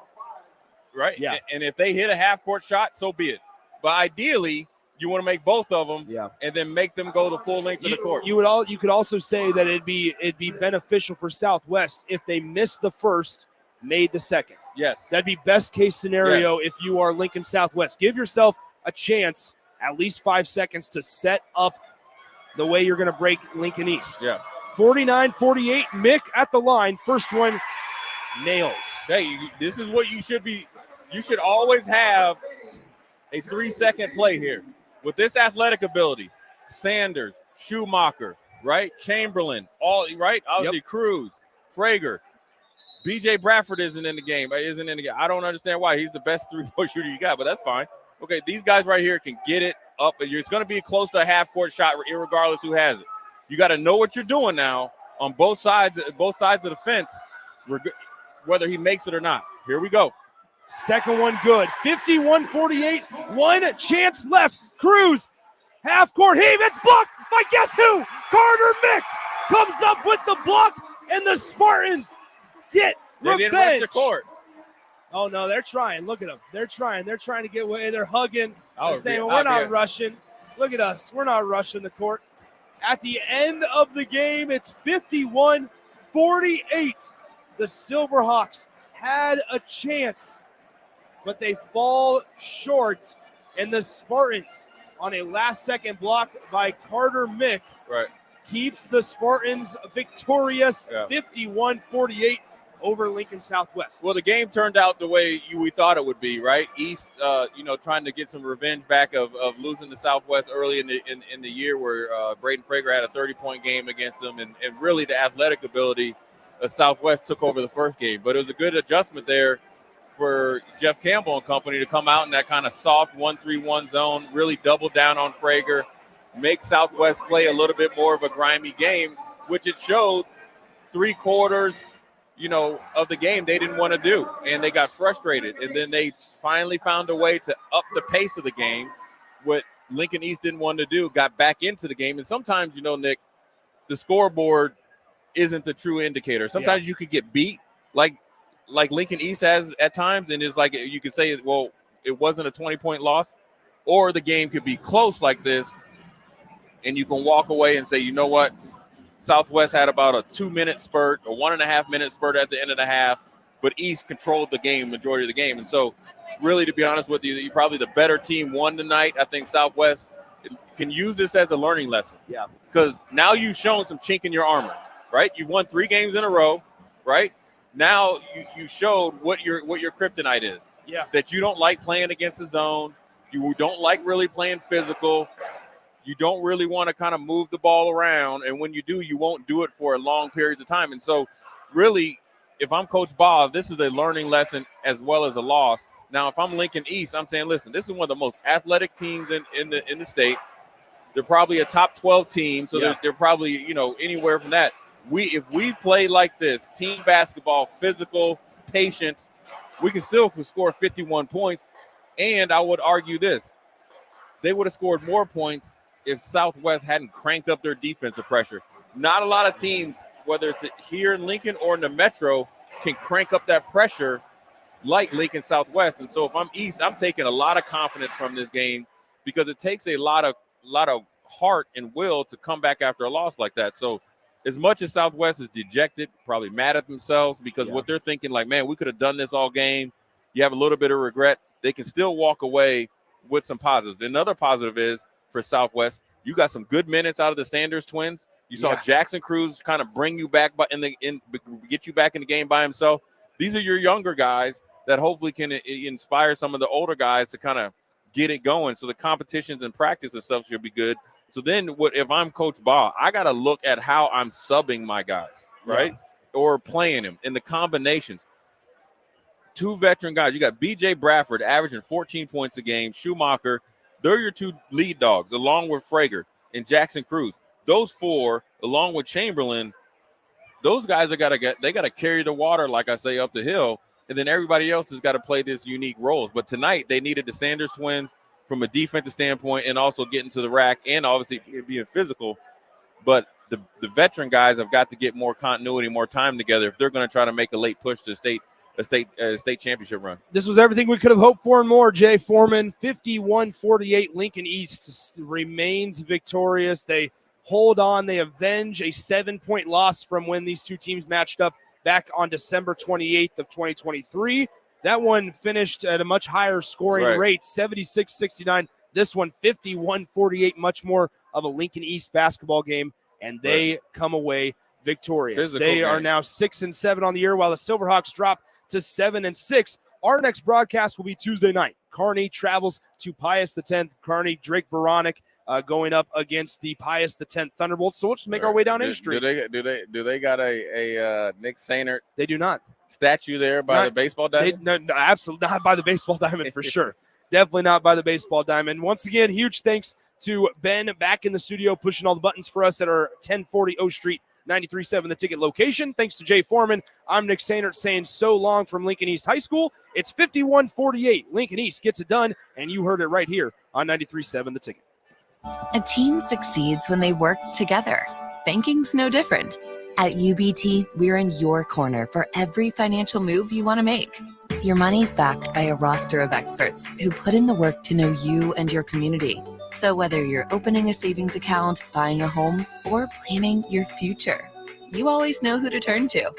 Right? Yeah. And if they hit a half-court shot, so be it. But ideally, you want to make both of them, and then make them go the full length of the court. You could also say that it'd be beneficial for Southwest if they missed the first, made the second. Yes, that'd be best case scenario if you are Lincoln Southwest. Give yourself a chance, at least 5 seconds, to set up the way you're going to break Lincoln East. Yeah, 49-48. Mick at the line. First one nails. Hey, this is what you should be. You should always have a 3-second play here. With this athletic ability, Sanders, Schumacher, right? Chamberlain, all right? Obviously, Cruz, Frager. BJ Bradford isn't in the game. I don't understand why. He's the best 3-point shooter you got, but that's fine. Okay, these guys right here can get it up, and it's going to be close to a half-court shot, irregardless who has it. You got to know what you're doing now on both sides of the fence, whether he makes it or not. Here we go. Second one good. 51-48. One chance left. Cruz, half court heave. It's blocked by guess who? Carter Mick comes up with the block, and the Spartans get They didn't rush the court. Oh, no, they're trying. Look at them. They're trying. They're trying to get away. They're hugging. They're saying, we're not rushing. Look at us. We're not rushing the court. At the end of the game, it's 51-48. The Silverhawks had a chance, but they fall short, and the Spartans, on a last-second block by Carter Mick, keeps the Spartans victorious 51-48 over Lincoln Southwest. Well, the game turned out the way we thought it would be, right? East, trying to get some revenge back of losing to Southwest early in the year, where Braden Frager had a 30-point game against them, and really the athletic ability of Southwest took over the first game. But it was a good adjustment there for Jeff Campbell and company to come out in that kind of soft 1-3-1 zone, really double down on Frager, make Southwest play a little bit more of a grimy game, which it showed 3 quarters, of the game they didn't want to do, and they got frustrated. And then they finally found a way to up the pace of the game. What Lincoln East didn't want to do, got back into the game. And sometimes, Nick, the scoreboard isn't the true indicator. Sometimes you could get beat like Lincoln East has at times, and it's like you could say, well, it wasn't a 20-point loss, or the game could be close like this, and you can walk away and say, you know what, Southwest had about a 2-minute spurt, a 1.5-minute spurt at the end of the half, but East controlled the game, majority of the game. And so really, to be honest with you, probably the better team won tonight. I think Southwest can use this as a learning lesson. Yeah. Because now you've shown some chink in your armor, right? You've won 3 games in a row, right? Now you showed what your kryptonite is. Yeah. That you don't like playing against the zone. You don't like really playing physical. You don't really want to kind of move the ball around. And when you do, you won't do it for a long periods of time. And so really, if I'm Coach Bob, this is a learning lesson as well as a loss. Now, if I'm Lincoln East, I'm saying, listen, this is one of the most athletic teams in the state. They're probably a top 12 team, so they're probably, anywhere from that. If we play like this, team basketball, physical, patience, we can still score 51 points. And I would argue this. They would have scored more points if Southwest hadn't cranked up their defensive pressure. Not a lot of teams, whether it's here in Lincoln or in the Metro, can crank up that pressure like Lincoln Southwest. And so if I'm East, I'm taking a lot of confidence from this game because it takes a lot of heart and will to come back after a loss like that. So as much as Southwest is dejected, probably mad at themselves because what they're thinking, like, man, we could have done this all game. You have a little bit of regret. They can still walk away with some positives. Another positive is for Southwest, you got some good minutes out of the Sanders twins. You saw Jackson Cruz kind of bring you back get you back in the game by himself. These are your younger guys that hopefully can inspire some of the older guys to kind of get it going. So the competitions and practice and stuff should be good. So then if I'm Coach Baugh, I got to look at how I'm subbing my guys, right? Or playing them in the combinations. Two veteran guys. You got B.J. Bradford averaging 14 points a game. Schumacher, they're your two lead dogs, along with Frager and Jackson Cruz. Those four, along with Chamberlain, those guys they got to carry the water, like I say, up the hill, and then everybody else has got to play this unique roles. But tonight they needed the Sanders twins from a defensive standpoint, and also getting to the rack, and obviously being physical. But the veteran guys have got to get more continuity, more time together if they're going to try to make a late push to a state championship run. This was everything we could have hoped for and more. Jay Foreman, 51-48. Lincoln East remains victorious. They hold on. They avenge a 7-point loss from when these two teams matched up back on December 28th of 2023. That one finished at a much higher scoring rate, 76-69. This one, 51-48, much more of a Lincoln East basketball game, and they come away victorious. Physical they game. are now 6-7 on the year, while the Silverhawks drop to 7-6. Our next broadcast will be Tuesday night. Kearney travels to Pius X. Kearney, Drake Baranek going up against the Pius X Thunderbolts. So we'll just make our way down A Street. Do they got a Nick Sainert? They do not. Statue there by the baseball diamond? No, absolutely not by the baseball diamond for sure. Definitely not by the baseball diamond. Once again, huge thanks to Ben back in the studio pushing all the buttons for us at our 1040 O Street 93.7 The Ticket location. Thanks to Jay Foreman. I'm Nick Sainert saying so long from Lincoln East High School. It's 51-48. Lincoln East gets it done, and you heard it right here on 93.7 The Ticket. A team succeeds when they work together. Banking's no different. At UBT, we're in your corner for every financial move you want to make. Your money's backed by a roster of experts who put in the work to know you and your community. So whether you're opening a savings account, buying a home, or planning your future, you always know who to turn to.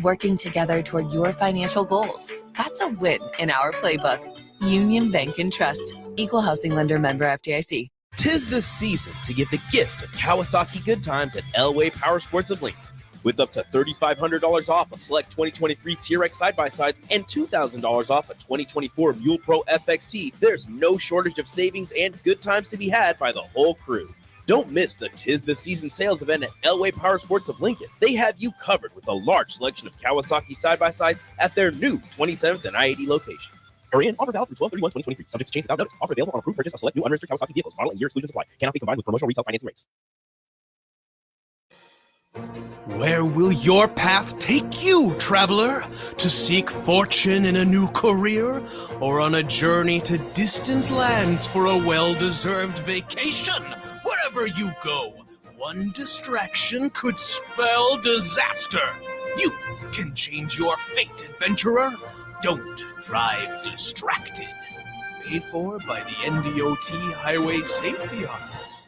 Working together toward your financial goals. That's a win in our playbook. Union Bank and Trust. Equal housing lender, member FDIC. 'Tis the season to give the gift of Kawasaki Good Times at Elway Power Sports of Lincoln. With up to $3,500 off of select 2023 TRX side-by-sides and $2,000 off a 2024 Mule Pro FXT, there's no shortage of savings and good times to be had by the whole crew. Don't miss the 'Tis the Season sales event at Elway Power Sports of Lincoln. They have you covered with a large selection of Kawasaki side-by-sides at their new 27th and I-80 location. Hurry in. Offer valid through 12/31/2023. Subject to change without notice. Offer available on approved purchase of select new unregistered Kawasaki vehicles. Model and year exclusions apply. Cannot be combined with promotional retail financing rates. Where will your path take you, traveler? To seek fortune in a new career? Or on a journey to distant lands for a well-deserved vacation? Wherever you go, one distraction could spell disaster. You can change your fate, adventurer. Don't drive distracted. Paid for by the NDOT Highway Safety Office.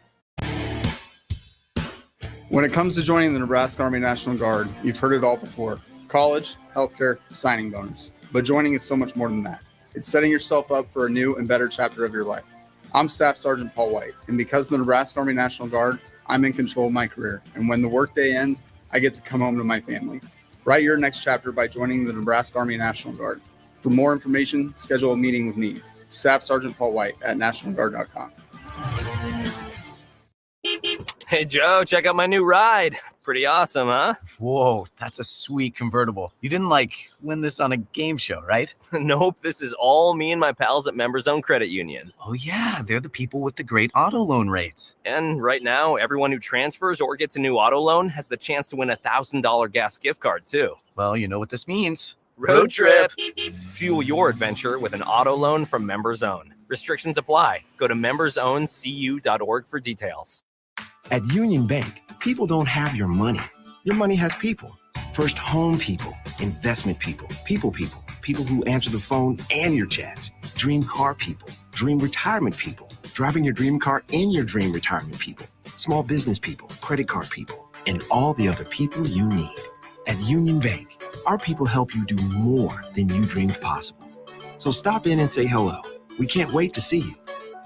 When it comes to joining the Nebraska Army National Guard, you've heard it all before. College, healthcare, signing bonus. But joining is so much more than that. It's setting yourself up for a new and better chapter of your life. I'm Staff Sergeant Paul White, and because of the Nebraska Army National Guard, I'm in control of my career. And when the workday ends, I get to come home to my family. Write your next chapter by joining the Nebraska Army National Guard. For more information, schedule a meeting with me, Staff Sergeant Paul White at NationalGuard.com. Hey, Joe, check out my new ride. Pretty awesome, huh? Whoa, that's a sweet convertible. You didn't win this on a game show, right? Nope, this is all me and my pals at Members Own Credit Union. Oh yeah, they're the people with the great auto loan rates. And right now, everyone who transfers or gets a new auto loan has the chance to win a $1,000 gas gift card, too. Well, you know what this means. Road trip! Fuel your adventure with an auto loan from Members Own. Restrictions apply. Go to membersowncu.org for details. At Union Bank, people don't have your money. Your money has people. First home people, investment people, people who answer the phone and your chats, dream car people, dream retirement people, driving your dream car in your dream retirement people, small business people, credit card people, and all the other people you need. At Union Bank, our people help you do more than you dreamed possible. So stop in and say hello. We can't wait to see you.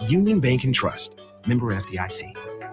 Union Bank and Trust. Member FDIC.